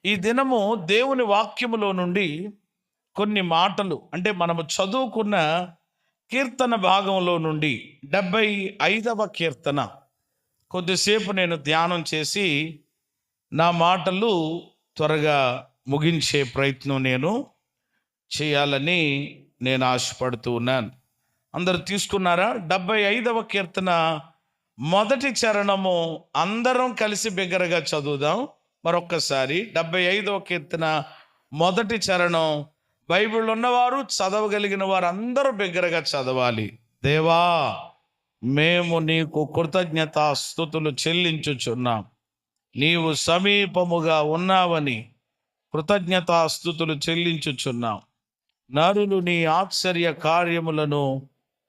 ఈ దినము దేవుని వాక్యములో నుండి కొన్ని మాటలు, అంటే మనము చదువుకున్న కీర్తన భాగంలో నుండి 75వ కీర్తన కొద్దిసేపు నేను ధ్యానం చేసి నా మాటలు త్వరగా ముగించే ప్రయత్నం నేను చేయాలని నేను ఆశపడుతూ ఉన్నాను. అందరు తీసుకున్నారా? 75వ కీర్తన మొదటి చరణము అందరం కలిసి బిగ్గరగా చదువుదాం. మరొక్కసారి 75వ కీర్తన మొదటి చరణం బైబిల్ ఉన్నవారు, చదవగలిగిన వారు అందరూ బిగ్గరగా చదవాలి. దేవా, మేము నీకు కృతజ్ఞతాస్తుతులు చెల్లించుచున్నాం. నీవు సమీపముగా ఉన్నావని కృతజ్ఞతాస్తుతులు చెల్లించుచున్నాం. నరులు నీ ఆశ్చర్య కార్యములను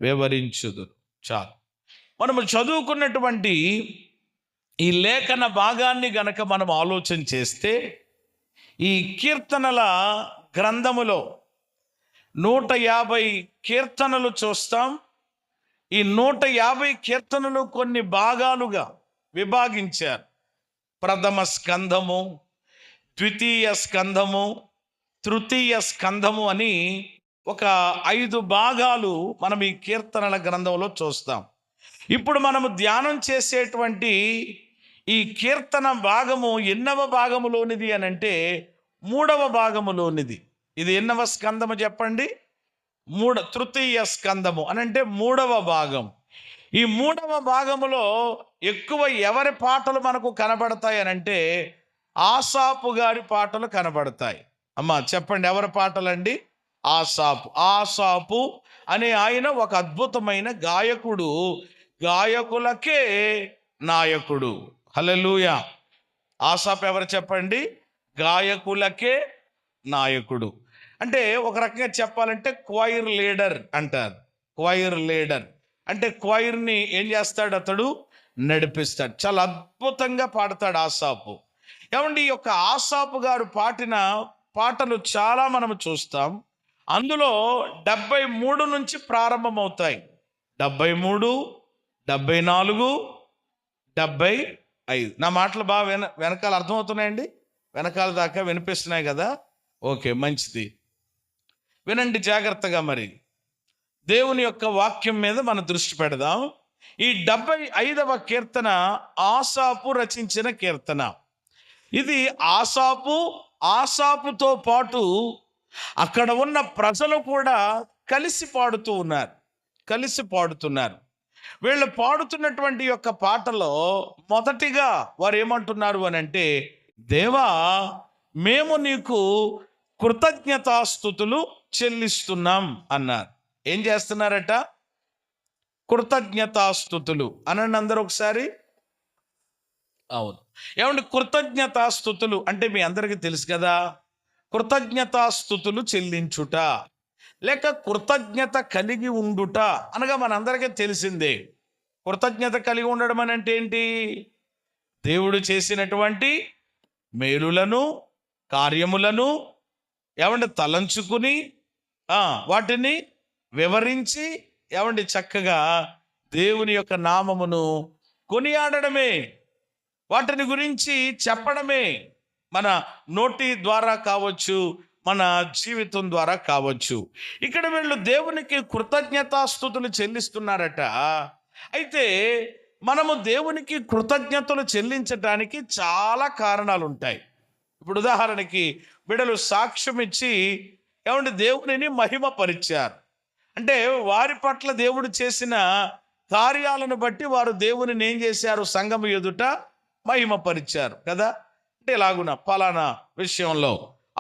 వివరించుదురు. చాలు. మనము చదువుకున్నటువంటి ఈ లేఖన భాగాన్ని గనక మనం ఆలోచన చేస్తే, ఈ కీర్తనల గ్రంథములో 150 కీర్తనలు చూస్తాం. ఈ 150 కీర్తనలు కొన్ని భాగాలుగా విభాగించారు. ప్రథమ స్కంధము, ద్వితీయ స్కంధము, తృతీయ స్కంధము అని ఒక 5 భాగాలు మనం ఈ కీర్తనల గ్రంథంలో చూస్తాం. ఇప్పుడు మనము ధ్యానం చేసేటువంటి ఈ కీర్తన భాగము ఎన్నవ భాగములోనిది అని అంటే 3వ భాగములోనిది. ఇది ఎన్నవ స్కంధము చెప్పండి? తృతీయ స్కంధము అని అంటే 3వ భాగం. ఈ 3వ భాగములో ఎక్కువ ఎవరి పాటలు మనకు కనబడతాయి అని అంటే ఆసాపు గారి పాటలు కనబడతాయి. అమ్మా చెప్పండి, ఎవరి పాటలండి? ఆసాపు అనే ఆయన ఒక అద్భుతమైన గాయకుడు, గాయకులకే నాయకుడు. హల్లెలూయా. ఆసాపు ఎవరు చెప్పండి? గాయకులకే నాయకుడు. అంటే ఒక రకంగా చెప్పాలంటే క్వైర్ లీడర్ అంటారు. క్వైర్ లీడర్ అంటే క్వైర్ని ఏం చేస్తాడు? అతడు నడిపిస్తాడు. చాలా అద్భుతంగా పాడతాడు ఆసాపు. ఏమండి, ఈ యొక్క ఆసాపు గారు పాడిన పాటలు చాలా మనం చూస్తాం. అందులో 73 నుంచి ప్రారంభమవుతాయి. 73, 74, 75. నా మాటలు బాగా వెనకాల అర్థమవుతున్నాయండి? వెనకాల దాకా వినిపిస్తున్నాయి కదా? ఓకే, మంచిది. వినండి జాగ్రత్తగా. మరి దేవుని యొక్క వాక్యం మీద మన దృష్టి పెడదాం. ఈ 75వ కీర్తన ఆసాపు రచించిన కీర్తన. ఇది ఆసాపుతో పాటు అక్కడ ఉన్న ప్రజలు కూడా కలిసి పాడుతున్నారు. వీళ్ళు పాడుతున్నటువంటి యొక్క పాటలో మొదటిగా వారు ఏమంటున్నారు అని అంటే, దేవా, మేము నీకు కృతజ్ఞతాస్తుతులు చెల్లిస్తున్నాం అన్నారు. ఏం చేస్తున్నారట? కృతజ్ఞతాస్తుతులు అనండి అందరూ ఒకసారి. అవును. ఏమంటే కృతజ్ఞతాస్తుతులు అంటే మీ అందరికీ తెలుసు కదా. కృతజ్ఞతాస్తుతులు చెల్లించుట లేక కృతజ్ఞత కలిగి ఉండుట అనగా మనందరికీ తెలిసిందే. కృతజ్ఞత కలిగి ఉండడం అని అంటే ఏంటి? దేవుడు చేసినటువంటి మేలులను, కార్యములను ఏమంటే తలంచుకుని వాటిని వివరించి ఏమంటే చక్కగా దేవుని యొక్క నామమును కొనియాడడమే, వాటిని గురించి చెప్పడమే. మన నోటి ద్వారా కావచ్చు, మన జీవితం ద్వారా కావచ్చు. ఇక్కడ వీళ్ళు దేవునికి కృతజ్ఞతాస్తుతులు చెల్లిస్తున్నారట. అయితే మనము దేవునికి కృతజ్ఞతలు చెల్లించడానికి చాలా కారణాలు ఉంటాయి. ఇప్పుడు ఉదాహరణకి బిడ్డలు సాక్ష్యం ఇచ్చి ఏమంటే దేవునిని మహిమపరిచారు అంటే వారి పట్ల దేవుడు చేసిన కార్యాలను బట్టి వారు దేవునిని ఏం చేశారు? సంఘం ఎదుట మహిమపరిచారు కదా. అంటే ఇలాగున ఫలానా విషయంలో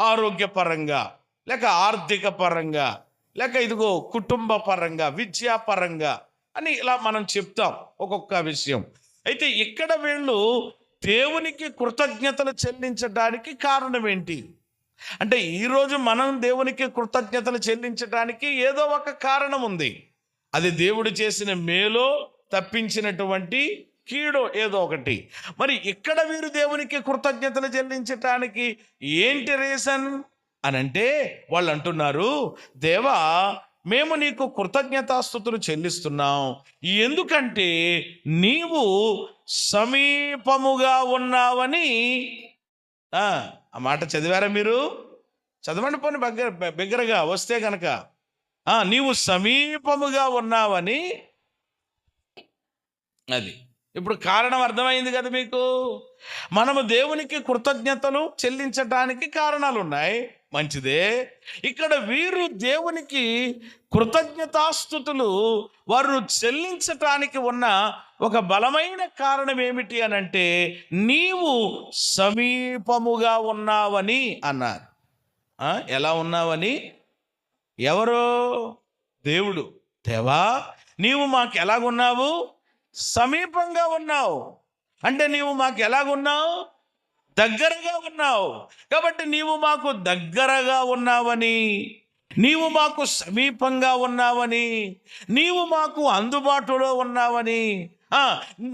ఆరోగ్యపరంగా, లేక ఆర్థిక పరంగా, లేక ఇదిగో కుటుంబ పరంగా, విద్యాపరంగా అని ఇలా మనం చెప్తాం ఒక్కొక్క విషయం. అయితే ఇక్కడ వీళ్ళు దేవునికి కృతజ్ఞతలు చెల్లించడానికి కారణం ఏంటి అంటే, ఈరోజు మనం దేవునికి కృతజ్ఞతలు చెల్లించడానికి ఏదో ఒక కారణం ఉంది. అది దేవుడు చేసిన మేలో, తప్పించినటువంటి కీడో ఏదో ఒకటి. మరి ఇక్కడ వీరు దేవునికి కృతజ్ఞతలు చెల్లించటానికి ఏంటి రీజన్ అని అంటే, వాళ్ళు అంటున్నారు, దేవా, మేము నీకు కృతజ్ఞతాస్తుతులు చెల్లిస్తున్నాం. ఎందుకంటే నీవు సమీపముగా ఉన్నావని ఆ ఆ మాట చదివారా మీరు? చదవండి పోనీ బిగ్గరగా వస్తే గనక. నీవు సమీపముగా ఉన్నావని. అది ఇప్పుడు కారణం అర్థమైంది కదా మీకు. మనము దేవునికి కృతజ్ఞతలు చెల్లించటానికి కారణాలు ఉన్నాయి, మంచిదే. ఇక్కడ వీరు దేవునికి కృతజ్ఞతాస్తుతులు వారు చెల్లించటానికి ఉన్న ఒక బలమైన కారణం ఏమిటి అని అంటే, నీవు సమీపముగా ఉన్నావని అన్నారు. ఎలా ఉన్నావని? ఎవరు? దేవుడు. దేవా నీవు మాకు ఎలాగున్నావు? సమీపంగా ఉన్నావు. అంటే నీవు మాకు ఎలాగున్నావు? దగ్గరగా ఉన్నావు. కాబట్టి నీవు మాకు దగ్గరగా ఉన్నావని, నీవు మాకు సమీపంగా ఉన్నావని, నీవు మాకు అందుబాటులో ఉన్నావని,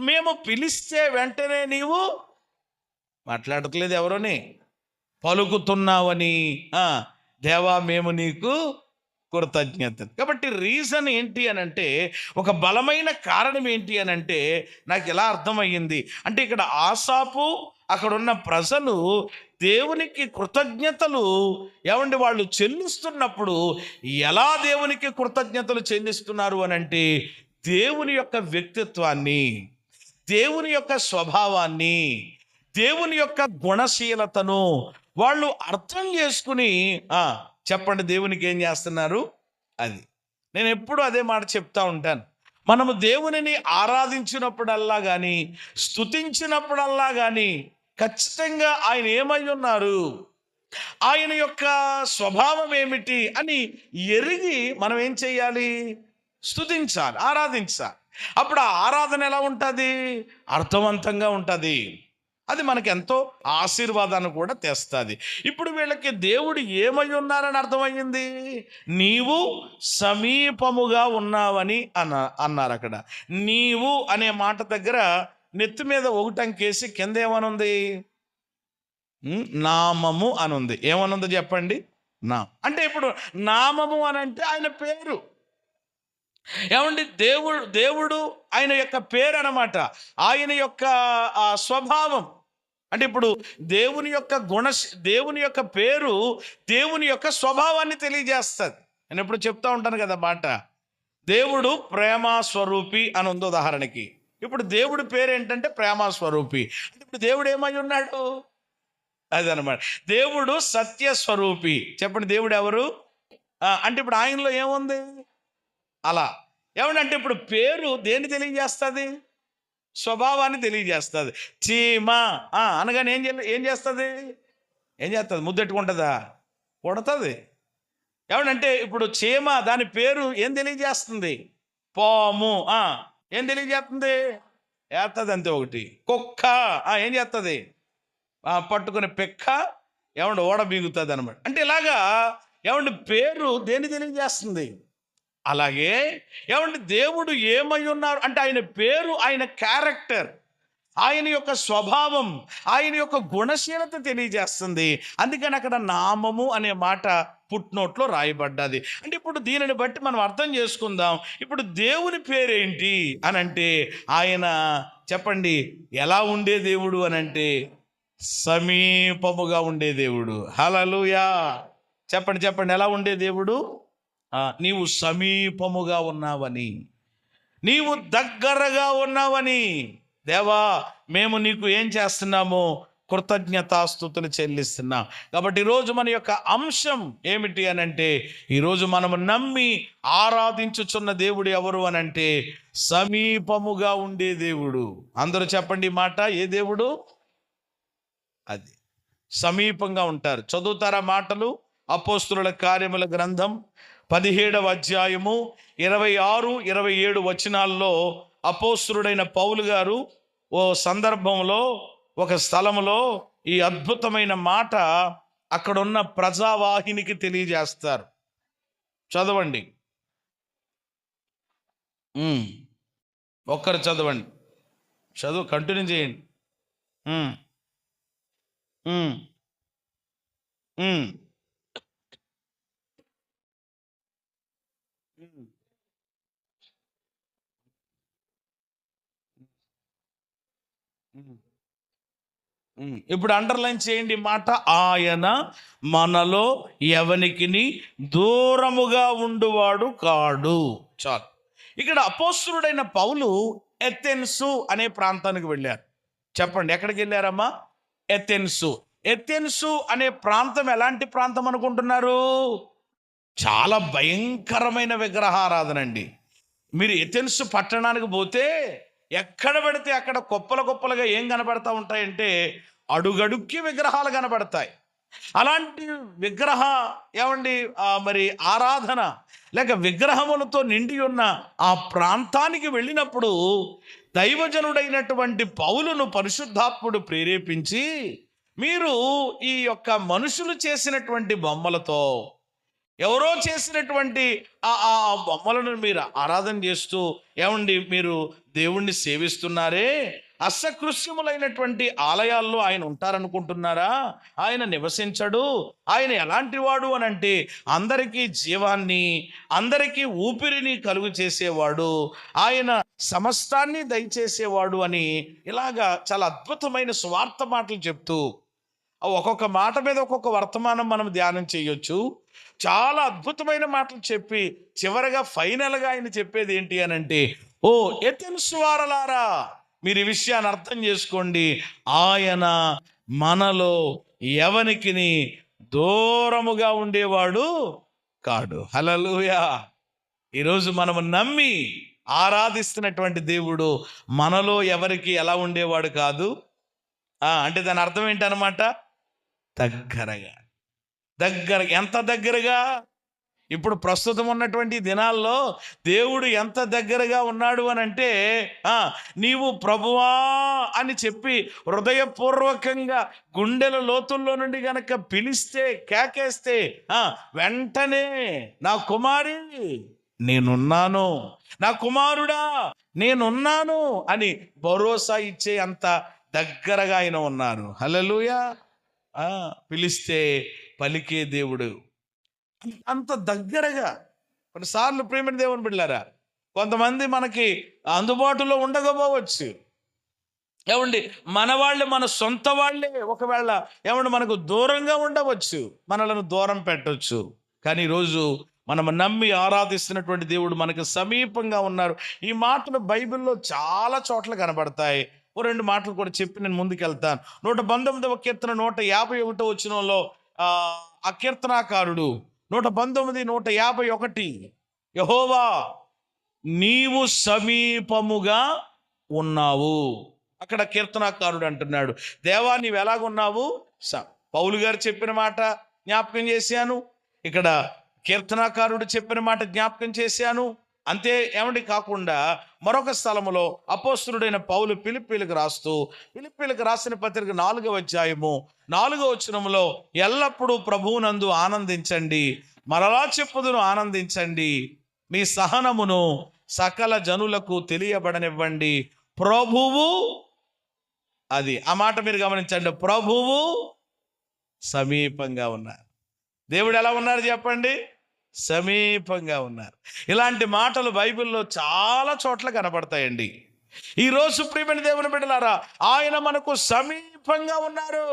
మేము పిలిస్తే వెంటనే నీవు మాట్లాడట్లేదు ఎవరోని పలుకుతున్నావని. దేవా మేము నీకు కృతజ్ఞత. కాబట్టి రీజన్ ఏంటి అని అంటే, ఒక బలమైన కారణం ఏంటి అని అంటే, నాకు ఎలా అర్థమయ్యింది అంటే, ఇక్కడ ఆసాపు అక్కడున్న ప్రజలు దేవునికి కృతజ్ఞతలు ఏమండి వాళ్ళు చెల్లిస్తున్నప్పుడు ఎలా దేవునికి కృతజ్ఞతలు చెల్లిస్తున్నారు అని అంటే, దేవుని యొక్క వ్యక్తిత్వాన్ని, దేవుని యొక్క స్వభావాన్ని, దేవుని యొక్క గుణశీలతను వాళ్ళు అర్థం చేసుకుని చెప్పండి దేవునికి ఏం చేస్తున్నారు. అది నేను ఎప్పుడు అదే మాట చెప్తా ఉంటాను. మనము దేవునిని ఆరాధించినప్పుడల్లా కానీ, స్తుతించినప్పుడల్లా కానీ ఖచ్చితంగా ఆయన ఏమై ఉన్నారు, ఆయన యొక్క స్వభావం ఏమిటి అని ఎరిగి మనం ఏం చేయాలి? స్తుతించాలి, ఆరాధించాలి. అప్పుడు ఆ ఆరాధన ఎలా ఉంటుంది? అర్థవంతంగా ఉంటుంది. అది మనకి ఎంతో ఆశీర్వాదాన్ని కూడా తెస్తుంది. ఇప్పుడు వీళ్ళకి దేవుడు ఏమై ఉన్నారని అర్థమయ్యింది. నీవు సమీపముగా ఉన్నావని అన్నారు. అక్కడ నీవు అనే మాట దగ్గర నెత్తి మీద ఒకటంకేసి కింద ఏమనుంది? నామము అని ఉంది. ఏమనుందో చెప్పండి. అంటే ఇప్పుడు నామము అని అంటే ఆయన పేరు. ఏమండి దేవుడు ఆయన యొక్క పేరు అన్నమాట, ఆయన యొక్క స్వభావం. అంటే ఇప్పుడు దేవుని యొక్క పేరు దేవుని యొక్క స్వభావాన్ని తెలియజేస్తుంది. నేను ఎప్పుడు చెప్తా ఉంటాను కదా మాట, దేవుడు ప్రేమ స్వరూపి అని ఉంది ఉదాహరణకి. ఇప్పుడు దేవుడి పేరు ఏంటంటే ప్రేమ స్వరూపి. అంటే ఇప్పుడు దేవుడు ఏమై ఉన్నాడు? అదనమాట. దేవుడు సత్య స్వరూపి. చెప్పండి దేవుడు ఎవరు అంటే ఇప్పుడు ఆయనలో ఏముంది? అలా ఏమంటే ఇప్పుడు పేరు దేన్ని తెలియజేస్తుంది? స్వభావాన్ని తెలియజేస్తుంది. చీమ అనగానే ఏం చేస్తుంది? ముద్దెట్టుకుంటుందా? కొడుతుంది. ఏమంటే ఇప్పుడు చీమ దాని పేరు ఏం తెలియజేస్తుంది? పాము ఏం తెలియజేస్తుంది? వేస్తుంది అంతే. ఒకటి కుక్క ఏం చేస్తుంది? పట్టుకుని పెక్క ఓడ బీగుతుంది అనమాట. అంటే ఇలాగా పేరు దేన్ని తెలియజేస్తుంది? అలాగే దేవుడు ఏమై ఉన్నారు అంటే ఆయన పేరు, ఆయన క్యారెక్టర్, ఆయన యొక్క స్వభావం, ఆయన యొక్క గుణశీలత తెలియజేస్తుంది. అందుకని అక్కడ నామము అనే మాట పుట్నోట్లో రాయబడ్డది. అంటే ఇప్పుడు దీనిని బట్టి మనం అర్థం చేసుకుందాం. ఇప్పుడు దేవుని పేరేంటి అని అంటే, ఆయన చెప్పండి ఎలా ఉండే దేవుడు అని అంటే సమీపముగా ఉండే దేవుడు. హల్లెలూయా. చెప్పండి ఎలా ఉండే దేవుడు? నీవు సమీపముగా ఉన్నావని, నీవు దగ్గరగా ఉన్నావని. దేవా మేము నీకు ఏం చేస్తున్నాము? కృతజ్ఞతాస్తుతులు చెల్లిస్తున్నాం. కాబట్టి ఈరోజు మన యొక్క అంశం ఏమిటి అని అంటే, ఈరోజు మనము నమ్మి ఆరాధించుచున్న దేవుడు ఎవరు అని అంటే సమీపముగా ఉండే దేవుడు. అందరూ చెప్పండి మాట. ఏ దేవుడు? అది సమీపంగా ఉంటారు. చదువుతారా మాటలు? అపోస్తుల కార్యముల గ్రంథం 17వ అధ్యాయము 26, 27 వచనాల్లో అపోస్తులుడైన పౌలు గారు ఓ సందర్భంలో, ఒక స్థలంలో ఈ అద్భుతమైన మాట అక్కడున్న ప్రజావాహినికి తెలియజేస్తారు. చదవండి. ఒక్కరు చదవండి. కంటిన్యూ చేయండి. ఇప్పుడు అండర్లైన్ చేయండి ఈ మాట, ఆయన మనలో ఎవనికిని దూరముగా ఉండువాడు కాడు. చాలు. ఇక్కడ అపోస్తలుడైన పౌలు ఎథెన్సు అనే ప్రాంతానికి వెళ్ళారు. చెప్పండి, ఎక్కడికి వెళ్ళారమ్మా? ఎథెన్సు. ఎథెన్సు అనే ప్రాంతం ఎలాంటి ప్రాంతం అనుకుంటున్నారు? చాలా భయంకరమైన విగ్రహారాధన అండి. మీరు ఎథెన్సు పట్టణానికి పోతే ఎక్కడ పడితే అక్కడ కుప్పలుగా ఏం కనబడతా ఉంటాయంటే అడుగడుక్కి విగ్రహాలు కనబడతాయి. అలాంటి విగ్రహ మరి ఆరాధన లేక విగ్రహములతో నిండి ఉన్న ఆ ప్రాంతానికి వెళ్ళినప్పుడు దైవజనుడైనటువంటి పౌలును పరిశుద్ధాత్ముడు ప్రేరేపించి, మీరు ఈ యొక్క మనుషులు చేసినటువంటి బొమ్మలతో, ఎవరో చేసినటువంటి ఆ బొమ్మలను మీరు ఆరాధన చేస్తూ మీరు దేవుణ్ణి సేవిస్తున్నారే, అసకృష్యములైనటువంటి ఆలయాల్లో ఆయన ఉంటారనుకుంటున్నారా? ఆయన నివసించడు. ఆయన ఎలాంటి వాడు అని అంటే అందరికీ జీవాన్ని, అందరికీ ఊపిరిని కలుగు చేసేవాడు, ఆయన సమస్తాన్ని దయచేసేవాడు అని ఇలాగా చాలా అద్భుతమైన స్వార్థ మాటలు చెప్తూ, ఒక్కొక్క మాట మీద ఒక్కొక్క వర్తమానం మనం ధ్యానం చేయొచ్చు. చాలా అద్భుతమైన మాటలు చెప్పి చివరగా ఫైనల్గా ఆయన చెప్పేది ఏంటి అని అంటే, ఓ ఎథెన్సు వారలారా, మీరు ఈ విషయాన్ని అర్థం చేసుకోండి, ఆయన మనలో ఎవనికిని దూరముగా ఉండేవాడు కాడు. హల్లెలూయా. ఈరోజు మనము నమ్మి ఆరాధిస్తున్నటువంటి దేవుడు మనలో ఎవరికి ఎలా ఉండేవాడు కాదు. అంటే దాని అర్థం ఏంటనమాట? దగ్గరగా. ఎంత దగ్గరగా? ఇప్పుడు ప్రస్తుతం ఉన్నటువంటి దినాల్లో దేవుడు ఎంత దగ్గరగా ఉన్నాడు అని అంటే, నీవు ప్రభువా అని చెప్పి హృదయపూర్వకంగా గుండెల లోతుల్లో నుండి గనక పిలిస్తే, కేకేస్తే వెంటనే నా కుమారి నేనున్నాను, నా కుమారుడా నేనున్నాను అని భరోసా ఇచ్చే అంత దగ్గరగా ఆయన ఉన్నారు. హల్లెలూయా. పిలిస్తే పలికే దేవుడు అంత దగ్గరగా. కొన్నిసార్లు ప్రేమ దేవుని బిడ్డలారా, కొంతమంది మనకి అందుబాటులో ఉండకపోవచ్చు. మన వాళ్ళే, మన సొంత వాళ్ళే ఒకవేళ మనకు దూరంగా ఉండవచ్చు, మనలను దూరం పెట్టవచ్చు. కానీ ఈరోజు మనం నమ్మి ఆరాధిస్తున్నటువంటి దేవుడు మనకు సమీపంగా ఉన్నారు. ఈ మాటలు బైబిల్లో చాలా చోట్ల కనబడతాయి. రెండు మాటలు కూడా చెప్పి నేను ముందుకెళ్తాను. 119వ కీర్తన 151 వచనంలో ఆ కీర్తనాకారుడు 119, 151, యెహోవా నీవు సమీపముగా ఉన్నావు. అక్కడ కీర్తనాకారుడు అంటున్నాడు, దేవా నీవు ఎలాగున్నావు? పౌలు గారు చెప్పిన మాట జ్ఞాపకం చేశాను, ఇక్కడ కీర్తనాకారుడు చెప్పిన మాట జ్ఞాపకం చేశాను. అంతే కాకుండా మరొక స్థలములో అపోస్తలుడైన పౌలు ఫిలిప్పీలకు రాసిన పత్రిక 4వ అధ్యాయము 4వ వచనములో, ఎల్లప్పుడూ ప్రభువునందు ఆనందించండి, మరలా చెప్పుదును ఆనందించండి, మీ సహనమును సకల జనులకు తెలియబడనివ్వండి, ప్రభువు, అది ఆ మాట మీరు గమనించండి, ప్రభువు సమీపంగా ఉన్నారు. దేవుడు ఎలా ఉన్నారు చెప్పండి? సమీపంగా ఉన్నారు. ఇలాంటి మాటలు బైబిల్లో చాలా చోట్ల కనబడతాయండి. ఈరోజు ప్రియమైన దేవుని బిడ్డలారా, ఆయన మనకు సమీపంగా ఉన్నారు.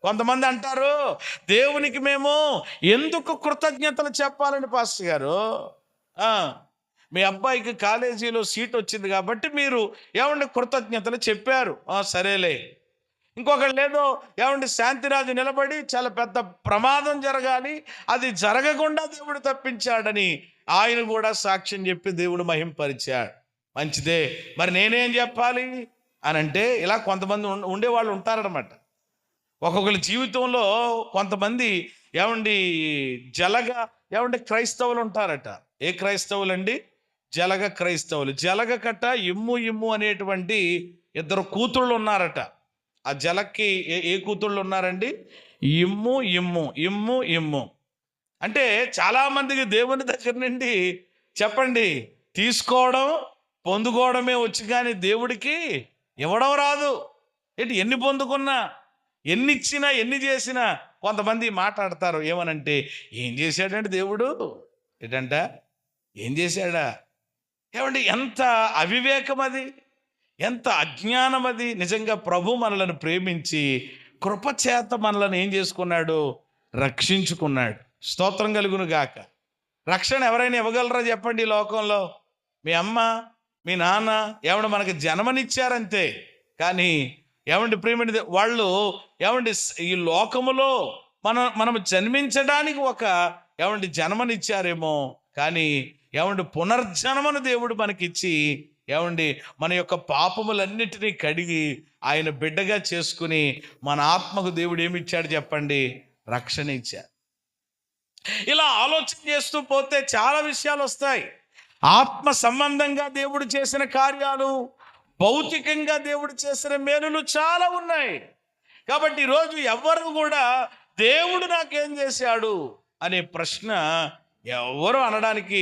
కొంతమంది అంటారు, దేవునికి మేము ఎందుకు కృతజ్ఞతలు చెప్పాలని పాస్టర్ గారు? మీ అబ్బాయికి కాలేజీలో సీట్ వచ్చింది కాబట్టి మీరు కృతజ్ఞతలు చెప్పారు, సరేలే. ఇంకొకళ్ళు లేదో శాంతిరాజు నిలబడి చాలా పెద్ద ప్రమాదం జరగాలి, అది జరగకుండా దేవుడు తప్పించాడని ఆయన కూడా సాక్ష్యం చెప్పి దేవుడు మహింపరిచాడు. మంచిదే, మరి నేనేం చెప్పాలి అని అంటే, ఇలా కొంతమంది ఉండేవాళ్ళు ఉంటారనమాట. ఒక్కొక్కరి జీవితంలో కొంతమంది జలగ క్రైస్తవులు ఉంటారట. ఏ క్రైస్తవులు అండి? జలగ క్రైస్తవులు. జలగ కట్ట ఇమ్ము అనేటువంటి 2 కూతుళ్ళు ఉన్నారట. ఆ జలక్కి ఏ కూతుళ్ళు ఉన్నారండి? ఇమ్ము. అంటే చాలామందికి దేవుని దగ్గర నుండి చెప్పండి తీసుకోవడం, పొందుకోవడమే వచ్చు, కానీ దేవుడికి ఇవ్వడం రాదు. ఎన్ని పొందుకున్నా, ఎన్ని ఇచ్చినా, ఎన్ని చేసినా కొంతమంది మాట్లాడతారు ఏమనంటే, ఏం చేశాడంటే దేవుడు ఏం చేశాడా? ఎంత అవివేకం అది! ఎంత అజ్ఞానం అది! నిజంగా ప్రభు మనలను ప్రేమించి కృపచేత మనలను ఏం చేసుకున్నాడు? రక్షించుకున్నాడు. స్తోత్రం కలుగును గాక. రక్షణ ఎవరైనా ఇవ్వగలరా చెప్పండి ఈ లోకంలో? మీ అమ్మ, మీ నాన్న ఏమంటే మనకి జన్మనిచ్చారంతే. కానీ ఏమండి ప్రియమైన వాళ్ళు ఏమండి ఈ లోకములో మనం జన్మించడానికి ఒక ఏమండి జన్మనిచ్చారేమో, కానీ ఏమండి పునర్జన్మను దేవుడు మనకిచ్చి ఏమండి మన యొక్క పాపములన్నిటినీ కడిగి ఆయన బిడ్డగా చేసుకుని మన ఆత్మకు దేవుడు ఏమి ఇచ్చాడు చెప్పండి? రక్షణ ఇచ్చాడు. ఇలా ఆలోచన చేస్తూ పోతే చాలా విషయాలు వస్తాయి. ఆత్మ సంబంధంగా దేవుడు చేసిన కార్యాలు, భౌతికంగా దేవుడు చేసిన మేలులు చాలా ఉన్నాయి. కాబట్టి ఈరోజు ఎవరు కూడా దేవుడు నాకేం చేశాడు అనే ప్రశ్న ఎవరు అనడానికి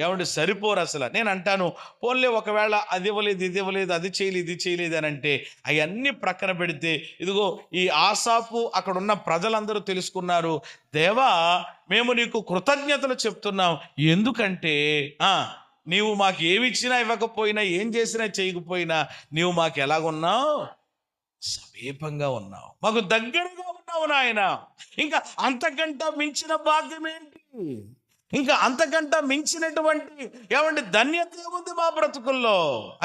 ఏమంటే సరిపోరు అసలు. నేను అంటాను, పోన్లే ఒకవేళ అది ఇవ్వలేదు, ఇది ఇవ్వలేదు, అది చేయలేదు, ఇది చేయలేదు అని అంటే అవన్నీ ప్రక్కన పెడితే, ఇదిగో ఈ ఆసాపు అక్కడ ఉన్న ప్రజలందరూ తెలుసుకున్నారు, దేవా మేము నీకు కృతజ్ఞతలు చెప్తున్నాం. ఎందుకంటే నీవు మాకు ఏమి ఇచ్చినా ఇవ్వకపోయినా, ఏం చేసినా చేయకపోయినా నీవు మాకు ఎలాగున్నావు? సమీపంగా ఉన్నావు, మాకు దగ్గరగా ఉన్నావు నాయన. ఇంకా అంతకంటే మించిన భాగ్యం ఏంటి? ఇంకా అంతకంటే మించినటువంటి ఏమంటే ధన్యత ఏముంది మా బ్రతుకుల్లో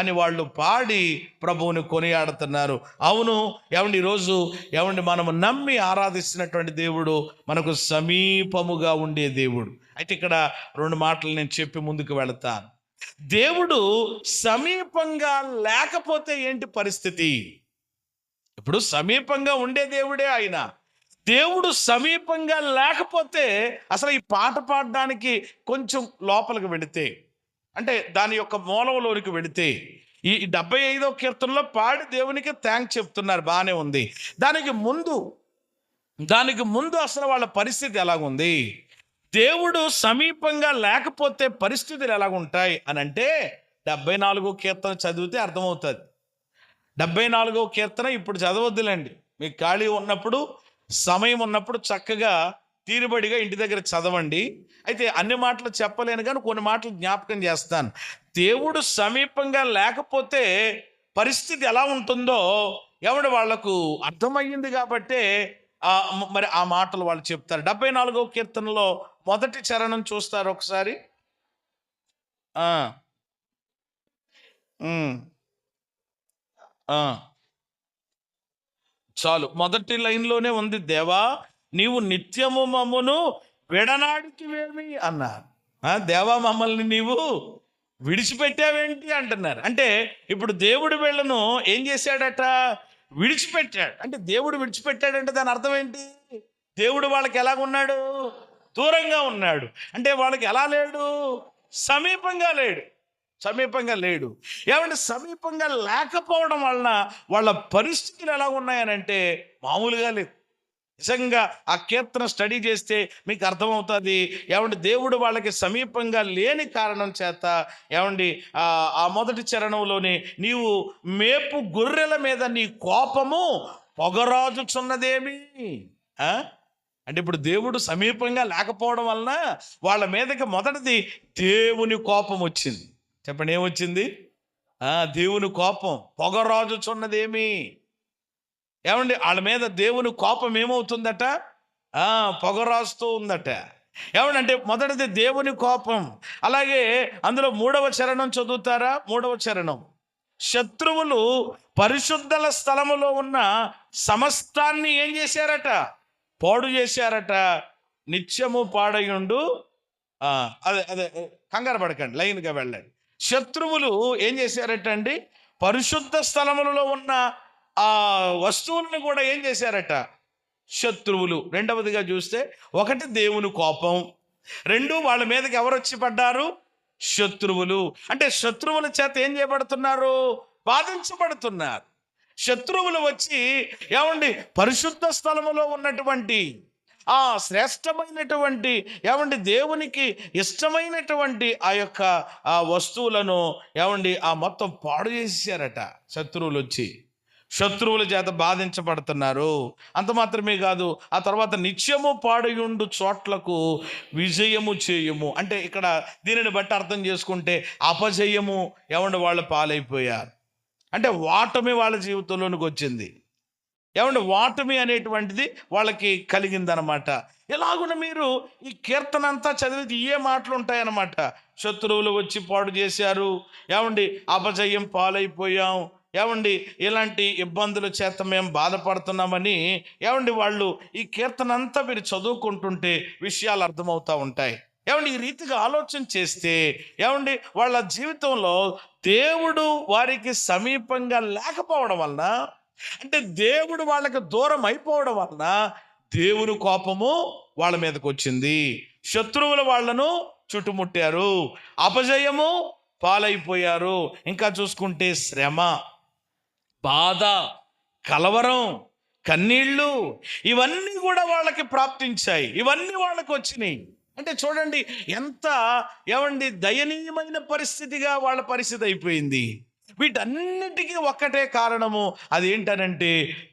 అని వాళ్ళు పాడి ప్రభువుని కొనియాడుతున్నారు. అవును, ఏమండి ఈరోజు ఏమండి మనము నమ్మి ఆరాధిస్తున్నటువంటి దేవుడు మనకు సమీపముగా ఉండే దేవుడు. అయితే ఇక్కడ 2 మాటలు నేను చెప్పి ముందుకు వెళతాను. దేవుడు సమీపంగా లేకపోతే ఏంటి పరిస్థితి? ఇప్పుడు సమీపంగా ఉండే దేవుడే ఆయన. దేవుడు సమీపంగా లేకపోతే అసలు ఈ పాట పాడడానికి కొంచెం లోపలికి వెళితే, అంటే దాని యొక్క మూలంలోనికి వెళితే, ఈ 75వ కీర్తనలో పాడి దేవునికి థ్యాంక్స్ చెప్తున్నారు, బాగానే ఉంది. దానికి ముందు అసలు వాళ్ళ పరిస్థితి ఎలాగుంది? దేవుడు సమీపంగా లేకపోతే పరిస్థితులు ఎలాగుంటాయి అని అంటే 74వ కీర్తన చదివితే అర్థమవుతుంది. 74వ కీర్తన ఇప్పుడు చదవద్దులేండి, మీకు ఖాళీ ఉన్నప్పుడు, సమయం ఉన్నప్పుడు చక్కగా తీరుబడిగా ఇంటి దగ్గర చదవండి. అయితే అన్ని మాటలు చెప్పలేను కానీ కొన్ని మాటలు జ్ఞాపకం చేస్తాను. దేవుడు సమీపంగా లేకపోతే పరిస్థితి ఎలా ఉంటుందో ఎవడు వాళ్లకు అర్థమయ్యింది కాబట్టే మరి ఆ మాటలు వాళ్ళు చెప్తారు. 74వ కీర్తనలో మొదటి చరణం చూస్తారు ఒకసారి. చాలు, మొదటి లైన్లోనే ఉంది, దేవా నీవు నిత్యము మమ్మును విడనాడితివేమి అన్నారు. దేవా మమ్మల్ని నీవు విడిచిపెట్టావేంటి అంటున్నారు. అంటే ఇప్పుడు దేవుడు వీళ్ళను ఏం చేశాడట? విడిచిపెట్టాడు. అంటే దేవుడు విడిచిపెట్టాడంటే దాని అర్థం ఏంటి? దేవుడు వాళ్ళకి ఎలాగున్నాడు? దూరంగా ఉన్నాడు. అంటే వాళ్ళకి ఎలా లేడు? సమీపంగా లేడు. ఏమంటే సమీపంగా లేకపోవడం వలన వాళ్ళ పరిస్థితులు ఎలా ఉన్నాయనంటే మామూలుగా లేదు. నిజంగా ఆ కీర్తన స్టడీ చేస్తే మీకు అర్థమవుతుంది. ఏమంటే దేవుడు వాళ్ళకి సమీపంగా లేని కారణం చేత ఏమండి ఆ మొదటి చరణంలోని నీవు మేపు గొర్రెల మీద నీ కోపము పొగరాజుచున్నదేమి అంటే ఇప్పుడు దేవుడు సమీపంగా లేకపోవడం వలన వాళ్ళ మీదకి మొదటిది దేవుని కోపం వచ్చింది. చెప్పండి, ఏమొచ్చింది? దేవుని కోపం పొగరాజుచున్నదేమి. ఏమండి వాళ్ళ మీద దేవుని కోపం ఏమవుతుందట? పొగరాజుతూ ఉందట. ఏమంటే మొదటిది దేవుని కోపం. అలాగే అందులో 3వ చరణం చదువుతారా? 3వ చరణం, శత్రువులు పరిశుద్ధల స్థలములో ఉన్న సమస్తాన్ని ఏం చేశారట? పాడు చేశారట. నిత్యము పాడయుండు. అదే కంగారు పడకండి, లైన్గా వెళ్ళండి. శత్రువులు ఏం చేశారట అండి? పరిశుద్ధ స్థలములలో ఉన్న ఆ వస్తువులను కూడా ఏం చేశారట? శత్రువులు. రెండవదిగా చూస్తే, ఒకటి దేవుని కోపం, 2 వాళ్ళ మీదకి ఎవరు వచ్చి పడ్డారు? శత్రువులు. అంటే శత్రువుల చేత ఏం చేయబడుతున్నారు? బాధించబడుతున్నారు. శత్రువులు వచ్చి ఏమండి పరిశుద్ధ స్థలములో ఉన్నటువంటి ఆ శ్రేష్టమైనటువంటి ఏమండి దేవునికి ఇష్టమైనటువంటి ఆ యొక్క ఆ వస్తువులను ఏమండి ఆ మొత్తం పాడు చేసేసారట. శత్రువులు వచ్చి శత్రువుల చేత బాధించబడుతున్నారు. అంత మాత్రమే కాదు, ఆ తర్వాత నిత్యము పాడుయుండు చోట్లకు విజయము చేయము. అంటే ఇక్కడ దీనిని బట్టి అర్థం చేసుకుంటే అపజయము ఏమండి వాళ్ళు పాలైపోయారు. అంటే ఓటమి వాళ్ళ జీవితంలోనికి వచ్చింది. ఏమంటే ఓటమి అనేటువంటిది వాళ్ళకి కలిగిందనమాట. ఎలాగున మీరు ఈ కీర్తన అంతా చదివితే ఏ మాటలు ఉంటాయన్నమాట. శత్రువులు వచ్చి పాడు చేశారు, ఏమండి అపజయం పాలైపోయాం, ఏమండి ఇలాంటి ఇబ్బందుల చేత మేము బాధపడుతున్నామని, ఏమండి వాళ్ళు ఈ కీర్తన అంతా మీరు చదువుకుంటుంటే విషయాలు అర్థమవుతూ ఉంటాయి. ఏమండి ఈ రీతిగా ఆలోచన చేస్తే, ఏమండి వాళ్ళ జీవితంలో దేవుడు వారికి సమీపంగా లేకపోవడం వలన, అంటే దేవుడు వాళ్ళకి దూరం అయిపోవడం వలన దేవుని కోపము వాళ్ళ మీదకి వచ్చింది. శత్రువులు వాళ్ళను చుట్టుముట్టారు, అపజయము పాలైపోయారు. ఇంకా చూసుకుంటే శ్రమ, బాధ, కలవరం, కన్నీళ్ళు, ఇవన్నీ కూడా వాళ్ళకి ప్రాప్తించాయి, ఇవన్నీ వాళ్ళకి వచ్చినాయి. అంటే చూడండి ఎంత, ఏమండి దయనీయమైన పరిస్థితిగా వాళ్ళ పరిస్థితి అయిపోయింది. వీటన్నిటికీ ఒక్కటే కారణము, అదేంటనంటే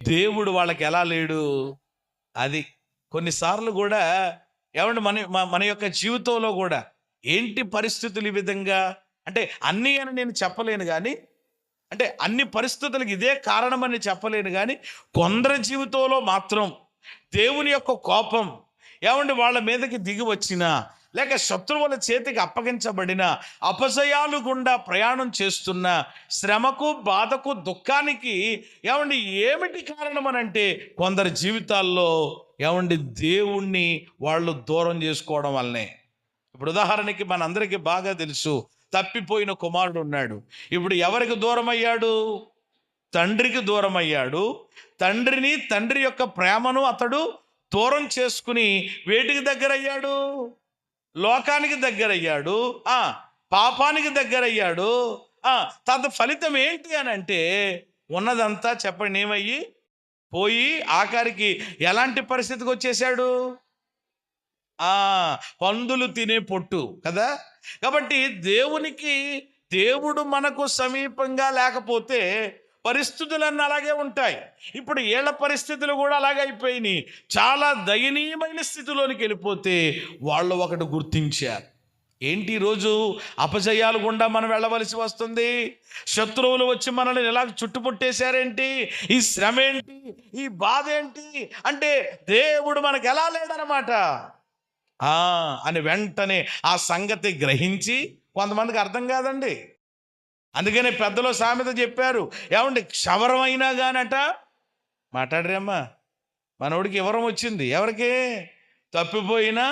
దేవుడు వాళ్ళకి ఎలా లేడు. అది కొన్నిసార్లు కూడా, ఏమంటే మన యొక్క జీవితంలో కూడా ఏంటి పరిస్థితులు ఈ విధంగా, అంటే అన్నీ అని నేను చెప్పలేను కానీ, అంటే అన్ని పరిస్థితులకు ఇదే కారణమని చెప్పలేను కానీ, కొందరి జీవితంలో మాత్రం దేవుని యొక్క కోపం, ఏమంటే వాళ్ళ మీదకి దిగి వచ్చినా, లేక శత్రువుల చేతికి అప్పగించబడిన, అపజయాలు గుండా ప్రయాణం చేస్తున్న, శ్రమకు, బాధకు, దుఃఖానికి ఏమండి ఏమిటి కారణం అని అంటే, కొందరి జీవితాల్లో ఏమండి దేవుణ్ణి వాళ్ళు దూరం చేసుకోవడం వల్లనే. ఇప్పుడు ఉదాహరణకి మనందరికీ బాగా తెలుసు, తప్పిపోయిన కుమారుడు ఉన్నాడు. ఇప్పుడు ఎవరికి దూరం అయ్యాడు? తండ్రికి దూరం అయ్యాడు. తండ్రిని, తండ్రి యొక్క ప్రేమను అతడు దూరం చేసుకుని వేటికి దగ్గరయ్యాడు? లోకానికి దగ్గరయ్యాడు, పాపానికి దగ్గరయ్యాడు. తన ఫలితం ఏంటి అని అంటే, ఉన్నదంతా చెప్పండి ఏమయ్యి పోయి ఆఖరికి ఎలాంటి పరిస్థితికి వచ్చేసాడు? పందులు తినే పొట్టు కదా. కాబట్టి దేవుడు మనకు సమీపంగా లేకపోతే పరిస్థితులన్నీ అలాగే ఉంటాయి. ఇప్పుడు ఏళ్ల పరిస్థితులు కూడా అలాగే అయిపోయినాయి. చాలా దయనీయమైన స్థితిలోనికి వెళ్ళిపోతే వాళ్ళు ఒకటి గుర్తించారు. ఏంటి ఈరోజు అపజయాలు గుండా మనం వెళ్ళవలసి వస్తుంది? శత్రువులు వచ్చి మనల్ని ఎలా చుట్టుముట్టేశారేంటి? ఈ శ్రమ ఏంటి? ఈ బాధ ఏంటి? అంటే దేవుడు మనకు ఎలా లేడనమాట అని వెంటనే ఆ సంగతి గ్రహించి, కొంతమందికి అర్థం కాదండి. అందుకనే పెద్దలు సామెత చెప్పారు, ఏమండి క్షవరమైనా కానట మాట్లాడరేమ్మా, మనోడికి వివరం వచ్చింది, ఎవరికి? తప్పిపోయినా.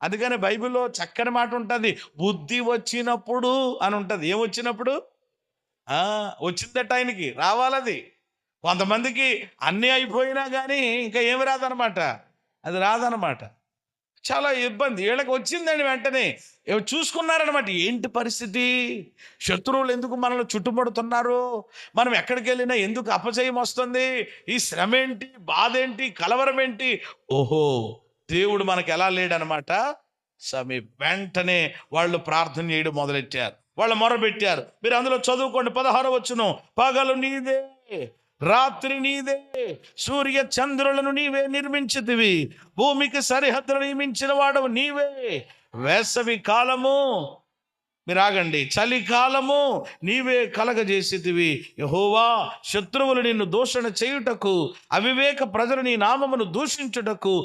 అందుకని బైబిల్లో చక్కని మాట ఉంటుంది, బుద్ధి వచ్చినప్పుడు అని ఉంటుంది. ఏమొచ్చినప్పుడు? వచ్చిందట ఆయనకి, రావాలది. కొంతమందికి అన్నీ అయిపోయినా కానీ ఇంకా ఏమి రాదనమాట, అది రాదనమాట. చాలా ఇబ్బంది. వీళ్ళకి వచ్చిందండి, వెంటనే చూసుకున్నారనమాట. ఏంటి పరిస్థితి? శత్రువులు ఎందుకు మనల్ని చుట్టుముడుతున్నారు? మనం ఎక్కడికి వెళ్ళినా ఎందుకు అపజయం వస్తుంది? ఈ శ్రమ ఏంటి? బాధ ఏంటి? కలవరం ఏంటి? ఓహో, దేవుడు మనకు ఎలా లేడనమాట. వెంటనే వాళ్ళు ప్రార్థన చేయడం మొదలెట్టారు, వాళ్ళు మొరబెట్టారు. మీరు అందులో చదువుకోండి, 16వ వచనం, పగలు నీదే, రాత్రి నీదే, సూర్య చంద్రులను నీవే నిర్మించితివి, భూమికి సరిహద్దులు నియమించిన వాడవు నీవే. వేసవి కాలము, మీరు ఆగండి, చలికాలము నీవే కలగజేసితివి. యెహోవా, శత్రువులు నిన్ను దూషణ చేయుటకు, అవివేక ప్రజలు నీ నామమును దూషించుటకు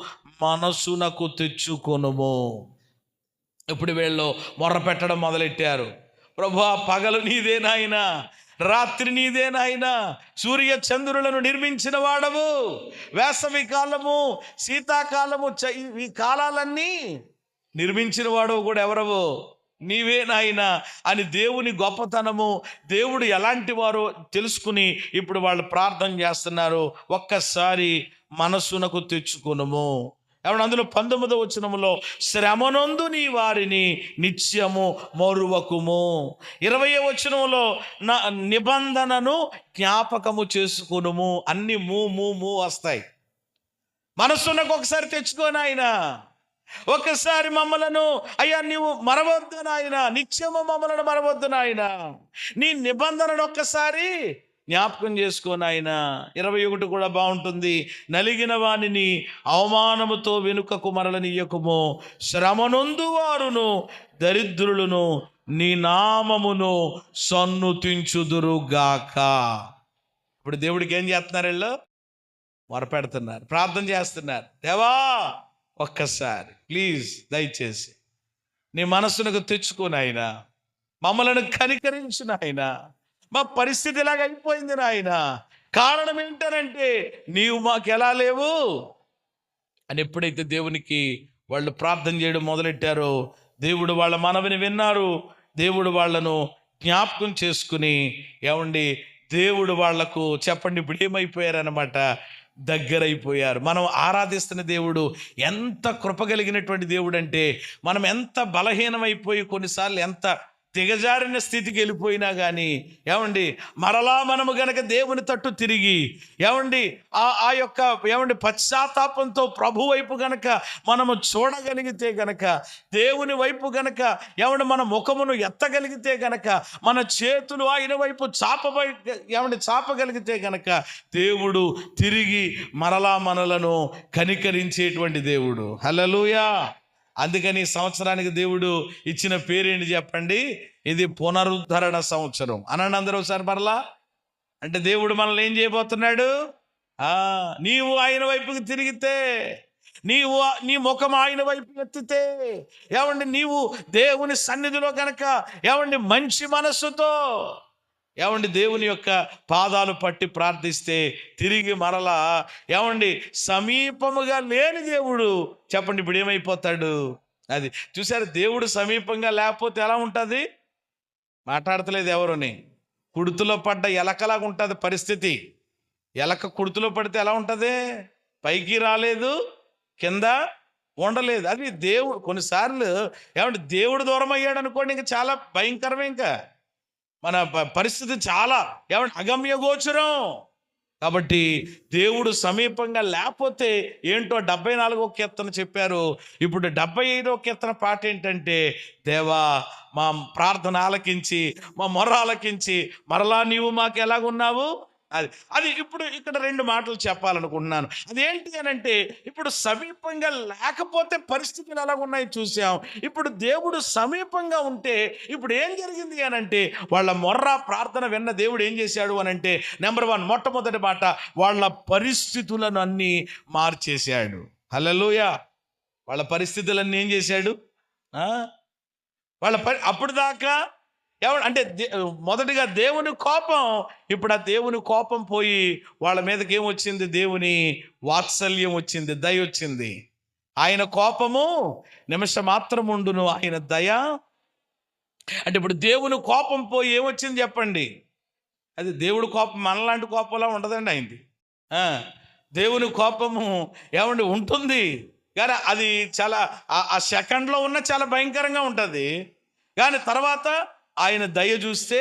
మనసునకు తెచ్చుకొనుము. ఇప్పుడు వీళ్ళు మొర్ర పెట్టడం మొదలెట్టారు, ప్రభువా పగలు నీదే నాయనా, రాత్రి నీదే నాయనా, సూర్య చంద్రులను నిర్మించిన వాడవు, వేసవి కాలము, శీతాకాలము, ఈ కాలాలన్నీ నిర్మించిన వాడవు కూడా ఎవరవు? నీవే నాయనా అని దేవుని గొప్పతనము, దేవుడు ఎలాంటి వారో తెలుసుకుని ఇప్పుడు వాళ్ళు ప్రార్థన చేస్తున్నారు. ఒక్కసారి మనసునకు తెచ్చుకొనుము. ఏమన్నా అందులో 19వ వచనములో, శ్రమనందు నీ వారిని నిత్యము మరువకుము. 20వ వచనంలో, నా నిబంధనను జ్ఞాపకము చేసుకునుము. అన్ని మూ వస్తాయి. మనసునకు ఒకసారి తెచ్చుకోను ఆయన, ఒకసారి మమ్మలను అయ్యా నీవు మరవద్దు నాయన, నిత్యము మమ్మలను మరవద్దు నాయన, నీ నిబంధనను ఒక్కసారి జ్ఞాపకం చేసుకోను ఆయన. 21 కూడా బాగుంటుంది, నలిగిన వానిని అవమానముతో వెనుకకు మరలనీయకుము, శ్రమనొందు వారును దరిద్రులను నీ నామమును సన్నుతించుదురుగాక. ఇప్పుడు దేవుడికి ఏం చేస్తున్నారు? వీళ్ళు మొరపెడుతున్నారు, ప్రార్థన చేస్తున్నారు. దేవా ఒక్కసారి ప్లీజ్ దయచేసి నీ మనస్సునకు తెచ్చుకుని ఆయన మమ్మలను కనికరించు నాయన. మా పరిస్థితి ఇలాగ అయిపోయింది నాయన. కారణం ఏంటనంటే నీవు మాకు ఎలా లేవు అని ఎప్పుడైతే దేవునికి వాళ్ళు ప్రార్థన చేయడం మొదలెట్టారో దేవుడు వాళ్ళ మనవిని విన్నారు. దేవుడు వాళ్ళను జ్ఞాపకం చేసుకుని ఏమండి దేవుడు వాళ్లకు చెప్పండి ఇప్పుడు ఏమైపోయారన్నమాట, దగ్గరైపోయారు. మనం ఆరాధిస్తున్న దేవుడు ఎంత కృప కలిగినటువంటి దేవుడు అంటే, మనం ఎంత బలహీనమైపోయి కొన్నిసార్లు ఎంత దిగజారిన స్థితికి వెళ్ళిపోయినా కానీ ఏమండి మరలా మనము గనక దేవుని తట్టు తిరిగి ఏమండి ఆ యొక్క ఏమండి పశ్చాత్తాపంతో ప్రభు వైపు గనక మనము చూడగలిగితే గనక, దేవుని వైపు గనక ఏమండి మన ముఖమును ఎత్తగలిగితే గనక, మన చేతులు ఆయన వైపు చాపగలిగితే గనక దేవుడు తిరిగి మరలా మనలను కనికరించేటువంటి దేవుడు. హల్లెలూయా. అందుకని సంవత్సరానికి దేవుడు ఇచ్చిన పేరేంటి చెప్పండి? ఇది పునరుద్ధరణ సంవత్సరం అనండి అందరూ ఒకసారి మరలా. అంటే దేవుడు మనల్ని ఏం చేయబోతున్నాడు? నీవు ఆయన వైపుకి తిరిగితే, నీవు నీ ముఖం ఆయన వైపు ఎత్తితే, ఏమండి నీవు దేవుని సన్నిధిలో కనుక ఏమండి మంచి మనస్సుతో ఏమండి దేవుని యొక్క పాదాలు పట్టి ప్రార్థిస్తే తిరిగి మరలా ఏమండి సమీపముగా లేని దేవుడు చెప్పండి ఇప్పుడు ఏమైపోతాడు? అది చూసారు, దేవుడు సమీపంగా లేకపోతే ఎలా ఉంటుంది? మాట్లాడతలేదు ఎవరుని. కుడుతులో పడ్డ ఎలకలాగా ఉంటుంది పరిస్థితి. ఎలక కుడుతులో పడితే ఎలా ఉంటుంది? పైకి రాలేదు, కింద ఉండలేదు. అది దేవుడు కొన్నిసార్లు ఏమంటే దేవుడు దూరం అయ్యాడు అనుకోండి, ఇంకా చాలా భయంకరమే. ఇంకా మన పరిస్థితి చాలా ఏమంటే అగమ్య గోచరం. కాబట్టి దేవుడు సమీపంగా లేకపోతే ఏంటో 74వ కీర్తన చెప్పారు. ఇప్పుడు 75వ కీర్తన పాట ఏంటంటే, దేవా మా ప్రార్థన ఆలకించి మా మొర్ర ఆలకించి మరలా నీవు మాకు ఎలాగున్నావు. అది ఇప్పుడు ఇక్కడ 2 మాటలు చెప్పాలనుకుంటున్నాను. అదేంటి అని అంటే, ఇప్పుడు సమీపంగా లేకపోతే పరిస్థితులు ఎలాగున్నాయి చూసాం. ఇప్పుడు దేవుడు సమీపంగా ఉంటే ఇప్పుడు ఏం జరిగింది అని అంటే, వాళ్ళ మొర్ర ప్రార్థన విన్న దేవుడు ఏం చేశాడు అని అంటే, నెంబర్ 1 మొట్టమొదటి మాట, వాళ్ళ పరిస్థితులను అన్నీ మార్చేశాడు. హల్లెలూయా. వాళ్ళ పరిస్థితులన్నీ ఏం చేశాడు? అప్పుడు దాకా అంటే మొదటిగా దేవుని కోపం, ఇప్పుడు ఆ దేవుని కోపం పోయి వాళ్ళ మీదకి ఏమొచ్చింది? దేవుని వాత్సల్యం వచ్చింది, దయ వచ్చింది. ఆయన కోపము నిమిషం మాత్రం ఉండును, ఆయన దయ. అంటే ఇప్పుడు దేవుని కోపం పోయి ఏమొచ్చింది చెప్పండి? అది దేవుడి కోపం మనలాంటి కోపంలా ఉండదండి ఆయనది. దేవుని కోపము ఏమండి ఉంటుంది కానీ అది చాలా ఆ సెకండ్లో ఉన్న చాలా భయంకరంగా ఉంటుంది. కానీ తర్వాత ఆయన దయ చూస్తే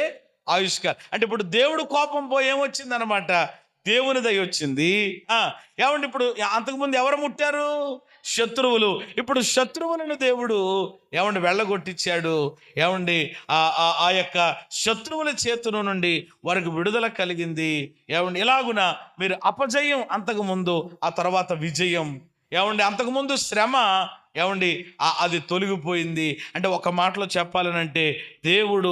ఆయుష్కాలం. అంటే ఇప్పుడు దేవుడు కోపం పోయి ఏమొచ్చింది అనమాట? దేవుని దయ వచ్చింది. ఏమండి ఇప్పుడు అంతకుముందు ఎవరు ముట్టారు? శత్రువులు. ఇప్పుడు శత్రువులను దేవుడు ఏమండి వెళ్ళగొట్టించాడు. ఏమండి ఆ యొక్క శత్రువుల చేతుల నుండి వారికి విడుదల కలిగింది. ఏమండి ఇలాగున మీరు అపజయం అంతకుముందు, ఆ తర్వాత విజయం. ఏమండి అంతకుముందు శ్రమ ఏమండి అది తొలగిపోయింది. అంటే ఒక మాటలో చెప్పాలనంటే దేవుడు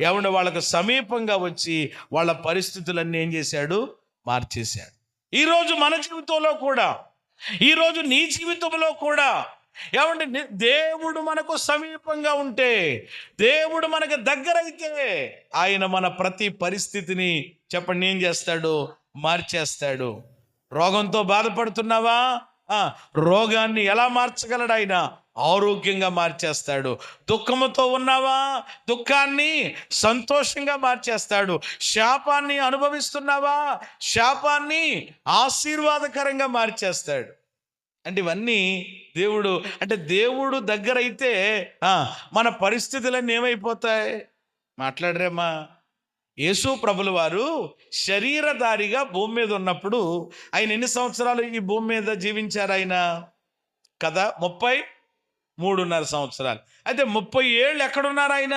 ఏమండి వాళ్ళకు సమీపంగా వచ్చి వాళ్ళ పరిస్థితులన్నీ ఏం చేశాడు? మార్చేశాడు. ఈరోజు మన జీవితంలో కూడా, ఈరోజు నీ జీవితంలో కూడా ఏమండి దేవుడు మనకు సమీపంగా ఉంటే, దేవుడు మనకు దగ్గరైతే ఆయన మన ప్రతి పరిస్థితిని చెప్పండి ఏం చేస్తాడు? మార్చేస్తాడు. రోగంతో బాధపడుతున్నావా? రోగాన్ని ఎలా మార్చగలడు? ఆయన ఆరోగ్యంగా మార్చేస్తాడు. దుఃఖముతో ఉన్నావా? దుఃఖాన్ని సంతోషంగా మార్చేస్తాడు. శాపాన్ని అనుభవిస్తున్నావా? శాపాన్ని ఆశీర్వాదకరంగా మార్చేస్తాడు. అంటే ఇవన్నీ దేవుడు, అంటే దేవుడు దగ్గరైతే మన పరిస్థితులన్నీ ఏమైపోతాయి? మాట్లాడరేమా? యేసు ప్రభుల వారు శరీరధారిగా భూమి మీద ఉన్నప్పుడు ఆయన ఎన్ని సంవత్సరాలు ఈ భూమి మీద జీవించారు ఆయన? కదా 33.5 సంవత్సరాలు. అయితే 30 ఏళ్ళు ఎక్కడున్నారు ఆయన?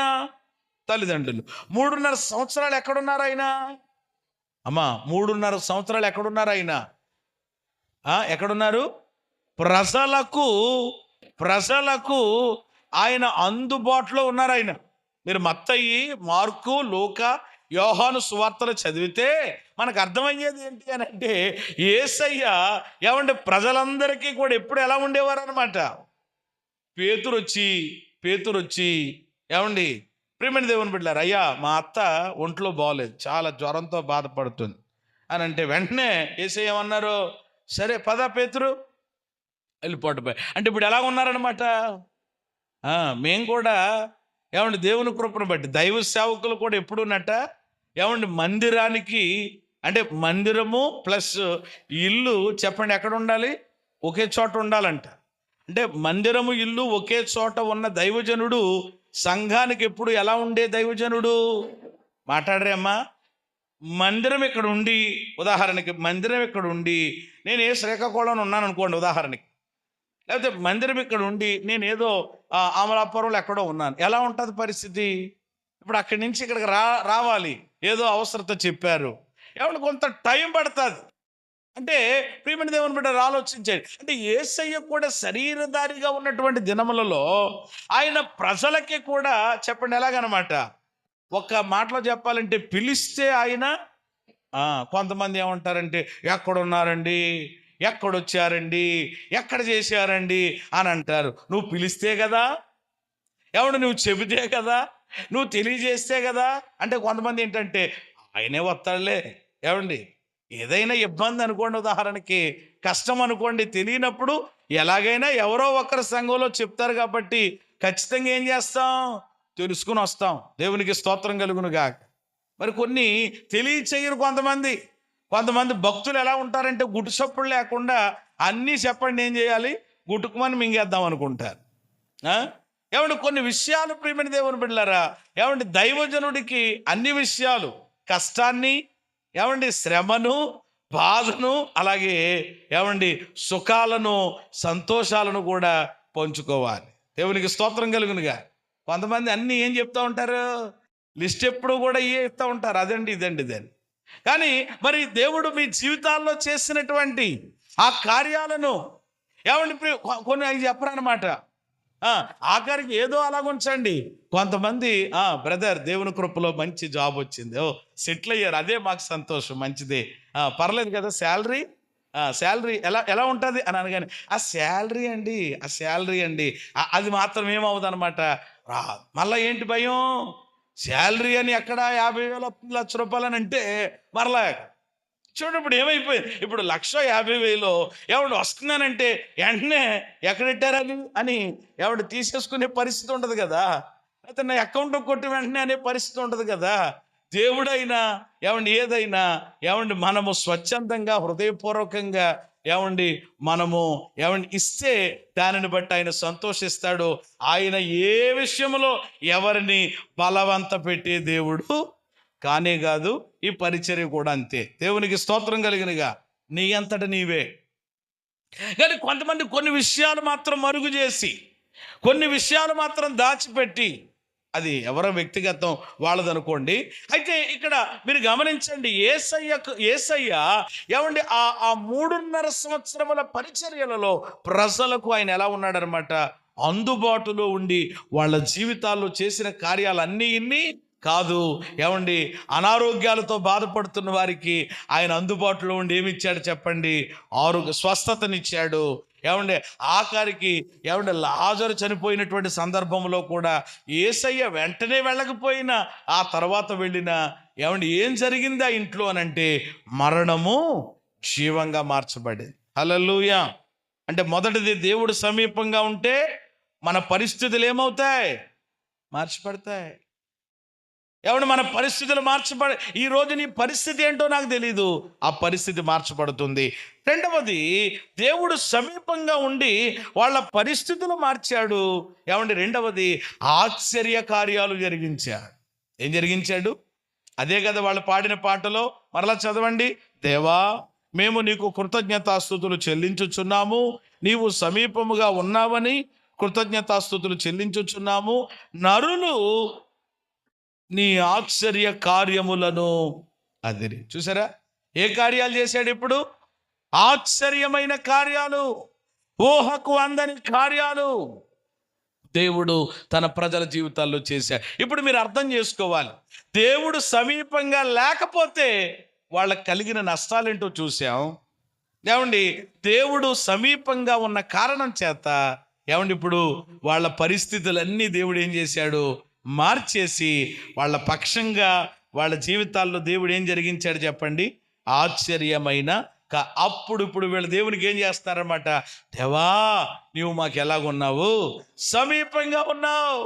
తల్లిదండ్రులు. 3.5 సంవత్సరాలు ఎక్కడున్నారు ఆయన? 3.5 సంవత్సరాలు ఎక్కడున్నారు ఆయన? ఎక్కడున్నారు? ప్రజలకు ఆయన అందుబాటులో ఉన్నారు. ఆయన మీరు మత్తయి, మార్కు, లూకా, యోహాను సువార్తలు చదివితే మనకు అర్థమయ్యేది ఏంటి అని అంటే, యేసయ్య ఏమంటే ప్రజలందరికీ కూడా ఎప్పుడు ఎలా ఉండేవారు అనమాట. పేతురొచ్చి ఏమండి, ప్రియమైన దేవుని బిడ్డలారా, అయ్యా మా అత్త ఒంట్లో బాగోలేదు, చాలా జ్వరంతో బాధపడుతుంది అని అంటే వెంటనే యేసయ్య ఏమన్నారు, సరే పద పేతురు వెళ్ళిపోవటం. అంటే ఇప్పుడు ఎలా ఉన్నారనమాట. మేము కూడా ఏమండి దేవుని కృపను బట్టి దైవ సేవకులు కూడా ఎప్పుడున్నట్ట ఏమండి మందిరానికి, అంటే మందిరము ప్లస్ ఇల్లు చెప్పండి ఎక్కడ ఉండాలి, ఒకే చోట ఉండాలంట. అంటే మందిరము ఇల్లు ఒకే చోట ఉన్న దైవజనుడు సంఘానికి ఎప్పుడు ఎలా ఉండే దైవజనుడు, మాట్లాడరే అమ్మా. మందిరం ఇక్కడ ఉండి, ఉదాహరణకి మందిరం ఇక్కడ ఉండి నేను ఏ శ్రీకాకుళంలో ఉన్నాను అనుకోండి ఉదాహరణకి, లేకపోతే మందిరం ఇక్కడ ఉండి నేను ఏదో అమలాపురంలో ఎక్కడో ఉన్నాను, ఎలా ఉంటుంది పరిస్థితి. ఇప్పుడు అక్కడి నుంచి ఇక్కడికి రావాలి, ఏదో అవసరత చెప్పారు, ఏమన్నా కొంత టైం పడుతుంది. అంటే ప్రియమైన దేవుని బిడ్డ ఆలోచించండి. అంటే యేసయ్య కూడా శరీరధారిగా ఉన్నటువంటి దినములలో ఆయన ప్రజలకి కూడా చెప్పండి ఎలాగనమాట, ఒక మాటలో చెప్పాలంటే పిలిస్తే ఆయన కొంతమంది ఏమంటారంటే ఎక్కడున్నారండి, ఎక్కడొచ్చారండి, ఎక్కడ చేశారండి అని అంటారు. నువ్వు పిలిస్తే కదా, ఏమంటే నువ్వు చెబితే కదా, నువ్వు తెలియజేస్తే కదా. అంటే కొంతమంది ఏంటంటే ఆయనే వస్తాడులే, ఏమండి ఏదైనా ఇబ్బంది అనుకోండి, ఉదాహరణకి కష్టం అనుకోండి, తెలియనప్పుడు ఎలాగైనా ఎవరో ఒకరి సంఘంలో చెప్తారు కాబట్టి ఖచ్చితంగా ఏం చేస్తాం, తెలుసుకుని వస్తాం. దేవునికి స్తోత్రం కలుగునుగా. మరి కొన్ని తెలియచేయరు కొంతమంది భక్తులు ఎలా ఉంటారంటే గుట్టు చప్పుడు లేకుండా అన్నీ చెప్పండి ఏం చేయాలి, గుట్టుకుమని మింగేద్దాం అనుకుంటారు. ఏమంటే కొన్ని విషయాలు ప్రియమైన దేవుని బిడ్డలారా, ఏమంటే దైవజనుడికి అన్ని విషయాలు, కష్టాన్ని, ఏమండి శ్రమను, బాధను, అలాగే ఏమండి సుఖాలను, సంతోషాలను కూడా పంచుకోవాలి. దేవునికి స్తోత్రం కలుగునుగా. కొంతమంది అన్నీ ఏం చెప్తూ ఉంటారు, లిస్ట్ ఎప్పుడు కూడా ఇస్తూ ఉంటారు, అదండి ఇదండి ఇదని. కానీ మరి దేవుడు మీ జీవితాల్లో చేసినటువంటి ఆ కార్యాలను ఏమండి కొన్ని అవి చెప్పరనమాట. ఆఖరికి ఏదో అలాగుంచండి. కొంతమంది బ్రదర్ దేవుని కృపలో మంచి జాబ్ వచ్చింది, సెటిల్ అయ్యారు, అదే మాకు సంతోషం, మంచిదే, పర్లేదు కదా శాలరీ ఎలా ఉంటుంది అని అనగానే ఆ శాలరీ అండి అది మాత్రం ఏమవుతుంది అనమాట. మళ్ళీ ఏంటి భయం, శాలరీ అని ఎక్కడ 50,000 1,00,000 అని అంటే మరలా చూడండి ఇప్పుడు ఏమైపోయింది. ఇప్పుడు 1,50,000 ఎవడు వస్తున్నానంటే వెంటనే ఎక్కడెట్టారని అని ఎవడు తీసేసుకునే పరిస్థితి ఉంటుంది కదా, అయితే నా అకౌంట్ కొట్టి వెంటనే అనే పరిస్థితి ఉంటుంది కదా. దేవుడైనా ఏదైనా మనము స్వచ్ఛందంగా హృదయపూర్వకంగా మనము ఇస్తే దానిని బట్టి ఆయన సంతోషిస్తాడు. ఆయన ఏ విషయంలో ఎవరిని బలవంత పెట్టే దేవుడు కానే కాదు. ఈ పరిచర్య కూడా అంతే. దేవునికి స్తోత్రం కలిగినగా నీ అంతట నీవే. కానీ కొంతమంది కొన్ని విషయాలు మాత్రం మరుగు చేసి, కొన్ని విషయాలు మాత్రం దాచిపెట్టి, అది ఎవరో వ్యక్తిగతం వాళ్ళదనుకోండి. అయితే ఇక్కడ మీరు గమనించండి, యేసయ్య ఆ 3.5 సంవత్సరముల పరిచర్యలలో ప్రజలకు ఆయన ఎలా ఉన్నాడనమాట, అందుబాటులో ఉండి వాళ్ళ జీవితాల్లో చేసిన కార్యాలన్నీ ఇన్ని కాదు. అనారోగ్యాలతో బాధపడుతున్న వారికి ఆయన అందుబాటులో ఉండి ఏమిచ్చాడు చెప్పండి, స్వస్థతనిచ్చాడు. ఆఖరికి లాజరు చనిపోయినటువంటి సందర్భంలో కూడా యేసయ్య వెంటనే వెళ్ళకపోయినా ఆ తర్వాత వెళ్ళినా ఏం జరిగింది ఆ ఇంట్లో అని అంటే మరణము జీవంగా మార్చబడింది. హల్లెలూయా. అంటే మొదటిది, దేవుడు సమీపంగా ఉంటే మన పరిస్థితులు ఏమవుతాయి, మార్చబడతాయి. మన పరిస్థితులు ఈ రోజు నీ పరిస్థితి ఏంటో నాకు తెలీదు, ఆ పరిస్థితి మార్చబడుతుంది. రెండవది, దేవుడు సమీపంగా ఉండి వాళ్ళ పరిస్థితులు మార్చాడు. రెండవది, ఆశ్చర్య కార్యాలు జరిగించాడు. ఏం జరిగించాడు? అదే కదా వాళ్ళు పాడిన పాటలో, మరలా చదవండి. దేవా, మేము నీకు కృతజ్ఞతాస్తుతులు చెల్లించుచున్నాము, నీవు సమీపముగా ఉన్నావని కృతజ్ఞతాస్తుతులు చెల్లించుచున్నాము. నరులు నీ ఆశ్చర్య కార్యములను అదిరి. చూసారా ఏ కార్యాలు చేశాడు ఇప్పుడు? ఆశ్చర్యమైన కార్యాలు, ఊహకు అందని కార్యాలు, దేవుడు తన ప్రజల జీవితాల్లో చేశాడు. ఇప్పుడు మీరు అర్థం చేసుకోవాలి, దేవుడు సమీపంగా లేకపోతే వాళ్ళకి కలిగిన నష్టాలేంటో చూసాం. ఏమండి, దేవుడు సమీపంగా ఉన్న కారణం చేత ఏమండి ఇప్పుడు వాళ్ళ పరిస్థితులన్నీ దేవుడు ఏం చేశాడు, మార్చేసి వాళ్ళ పక్షంగా వాళ్ళ జీవితాల్లో దేవుడు ఏం జరిగించాడు చెప్పండి, ఆశ్చర్యమైన అప్పుడు ఇప్పుడు వీళ్ళ దేవునికి ఏం చేస్తారన్నమాట, దేవా నీవు మాకు ఎలాగున్నావు, సమీపంగా ఉన్నావు,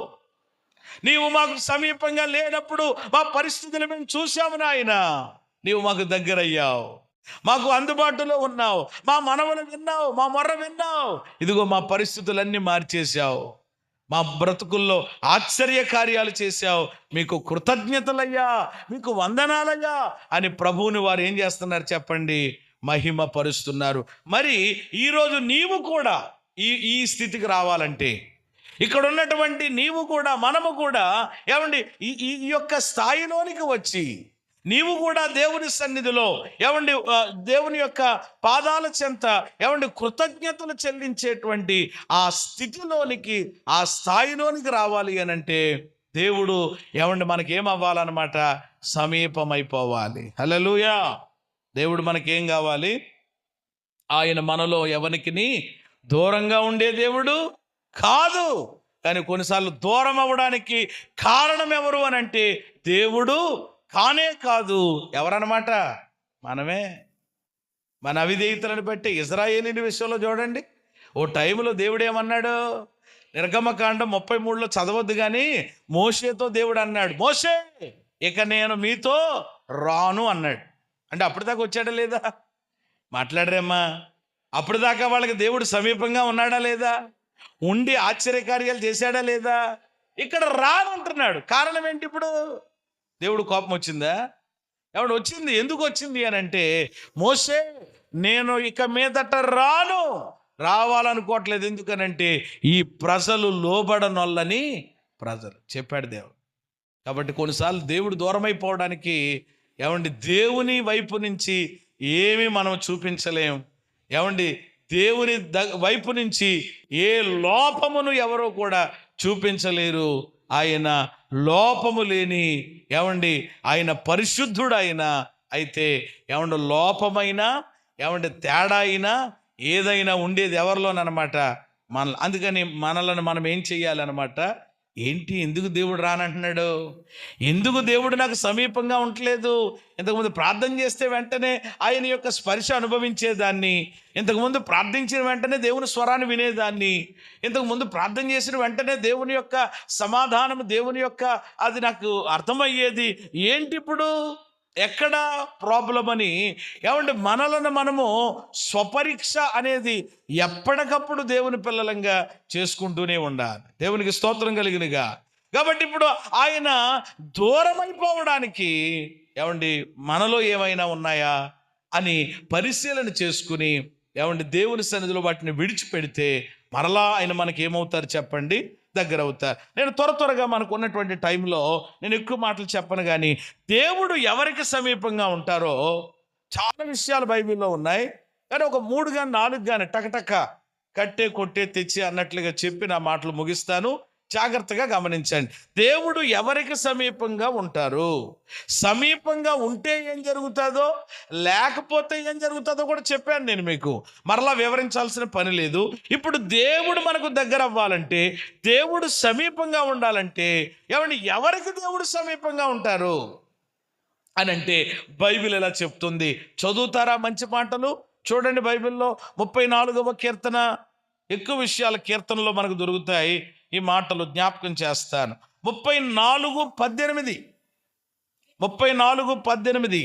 నీవు మాకు సమీపంగా లేనప్పుడు మా పరిస్థితులు మేము చూసాము నాయన, నీవు మాకు దగ్గరయ్యావు, మాకు అందుబాటులో ఉన్నావు, మా మనవలు విన్నావు, మా మొర్ర విన్నావు, ఇదిగో మా పరిస్థితులన్నీ మార్చేశావు, మా బ్రతుకుల్లో ఆశ్చర్య కార్యాలు చేశావు, మీకు కృతజ్ఞతలయ్యా, మీకు వందనాలయ్యా అని ప్రభువుని వారు ఏం చేస్తున్నారు చెప్పండి, మహిమ పరుస్తున్నారు. మరి ఈరోజు నీవు కూడా ఈ స్థితికి రావాలంటే, ఇక్కడ ఉన్నటువంటి నీవు కూడా మనము కూడా ఏమండి ఈ యొక్క స్థాయిలోనికి వచ్చి నీవు కూడా దేవుని సన్నిధిలో ఏమండి దేవుని యొక్క పాదాల చెంత ఏమండి కృతజ్ఞతలు చెల్లించేటువంటి ఆ స్థితిలోనికి, ఆ స్థాయిలోనికి రావాలి అని అంటే దేవుడు ఏమండి మనకేమవ్వాలన్నమాట, సమీపమైపోవాలి. హల్లెలూయా. దేవుడు మనకేం కావాలి, ఆయన మనలో ఎవరికిని దూరంగా ఉండే దేవుడు కాదు. కానీ కొన్నిసార్లు దూరం అవ్వడానికి కారణం ఎవరు అని అంటే దేవుడు కానే కాదు. ఎవరన్నమాట, మనమే. మన అవిధేయతలను బట్టి ఇశ్రాయేలీయుల విషయంలో చూడండి, ఓ టైంలో దేవుడు ఏమన్నాడు, నిర్గమకాండం 33లో చదవద్దు కానీ మోషేతో దేవుడు అన్నాడు, మోషే ఇక నేను మీతో రాను అన్నాడు. అంటే అప్పటిదాకా వచ్చాడా లేదా, మాట్లాడరేమ్మా, అప్పటిదాకా వాళ్ళకి దేవుడు సమీపంగా ఉన్నాడా లేదా, ఉండి ఆశ్చర్యకార్యాలు చేశాడా లేదా, ఇక్కడ రానంటున్నాడు. కారణం ఏంటి, ఇప్పుడు దేవుడు కోపం వచ్చిందా, ఎవడు వచ్చింది, ఎందుకు వచ్చింది అని అంటే, మోషే నేను ఇక మీదట రాను, రావాలనుకోవట్లేదు, ఎందుకనంటే ఈ ప్రజలు లోబడనొల్లని ప్రజలు చెప్పాడు దేవుడు. కాబట్టి కొన్నిసార్లు దేవుడు దూరమైపోవడానికి ఏమండి దేవుని వైపు నుంచి ఏమి మనం చూపించలేం. ఏమండి దేవుని వైపు నుంచి ఏ లోపమును ఎవరో కూడా చూపించలేరు. ఆయన లోపము లేని ఏమండి ఆయన పరిశుద్ధుడు. ఆయన అయితే ఏమండి లోపమైనా ఏమండి తేడా అయినా ఏదైనా ఉండేది ఎవరిలోనమాట, అందుకని మనలను మనం ఏం చెయ్యాలన్నమాట, ఏంటి ఎందుకు దేవుడు రానంటున్నాడు, ఎందుకు దేవుడు నాకు సమీపంగా ఉండట్లేదు, ఇంతకుముందు ప్రార్థన చేస్తే వెంటనే ఆయన యొక్క స్పర్శ అనుభవించేదాన్ని, ఇంతకుముందు ప్రార్థించిన వెంటనే దేవుని స్వరాన్ని వినేదాన్ని, ఇంతకుముందు ప్రార్థన చేసిన వెంటనే దేవుని యొక్క సమాధానం, దేవుని యొక్క అది నాకు అర్థమయ్యేది, ఏంటి ఇప్పుడు ఎక్కడ ప్రాబ్లం అని ఏమంటే మనలను మనము స్వపరీక్ష అనేది ఎప్పటికప్పుడు దేవుని పిల్లలంగా చేసుకుంటూనే ఉండాలి. దేవునికి స్తోత్రం కలిగినగా. కాబట్టి ఇప్పుడు ఆయన దూరమైపోవడానికి ఏమండి మనలో ఏమైనా ఉన్నాయా అని పరిశీలన చేసుకుని ఏమండి దేవుని సన్నిధిలో వాటిని విడిచిపెడితే మరలా ఆయన మనకి ఏమవుతారు చెప్పండి, దగ్గర అవుతారు. నేను త్వరగా మనకు ఉన్నటువంటి టైంలో నేను ఎక్కువ మాటలు చెప్పను కానీ దేవుడు ఎవరికి సమీపంగా ఉంటారో చాలా విషయాలు బైబిల్లో ఉన్నాయి. కానీ ఒక 3 కానీ 4 కానీ టకటక కట్టే కొట్టే తెచ్చి అన్నట్లుగా చెప్పి నా మాటలు ముగిస్తాను. జాగ్రత్తగా గమనించండి. దేవుడు ఎవరికి సమీపంగా ఉంటారు, సమీపంగా ఉంటే ఏం జరుగుతుందో లేకపోతే ఏం జరుగుతుందో కూడా చెప్పాను నేను మీకు, మరలా వివరించాల్సిన పని లేదు. ఇప్పుడు దేవుడు మనకు దగ్గర అవ్వాలంటే, దేవుడు సమీపంగా ఉండాలంటే ఏమండి ఎవరికి దేవుడు సమీపంగా ఉంటారు అని అంటే బైబిల్ ఎలా చెప్తుంది, చదువుతారా మంచి మాటలు చూడండి. బైబిల్లో 34వ కీర్తన, ఎక్కువ విషయాల కీర్తనలో మనకు దొరుకుతాయి. ఈ మాటలు జ్ఞాపకం చేస్తాను. 34:18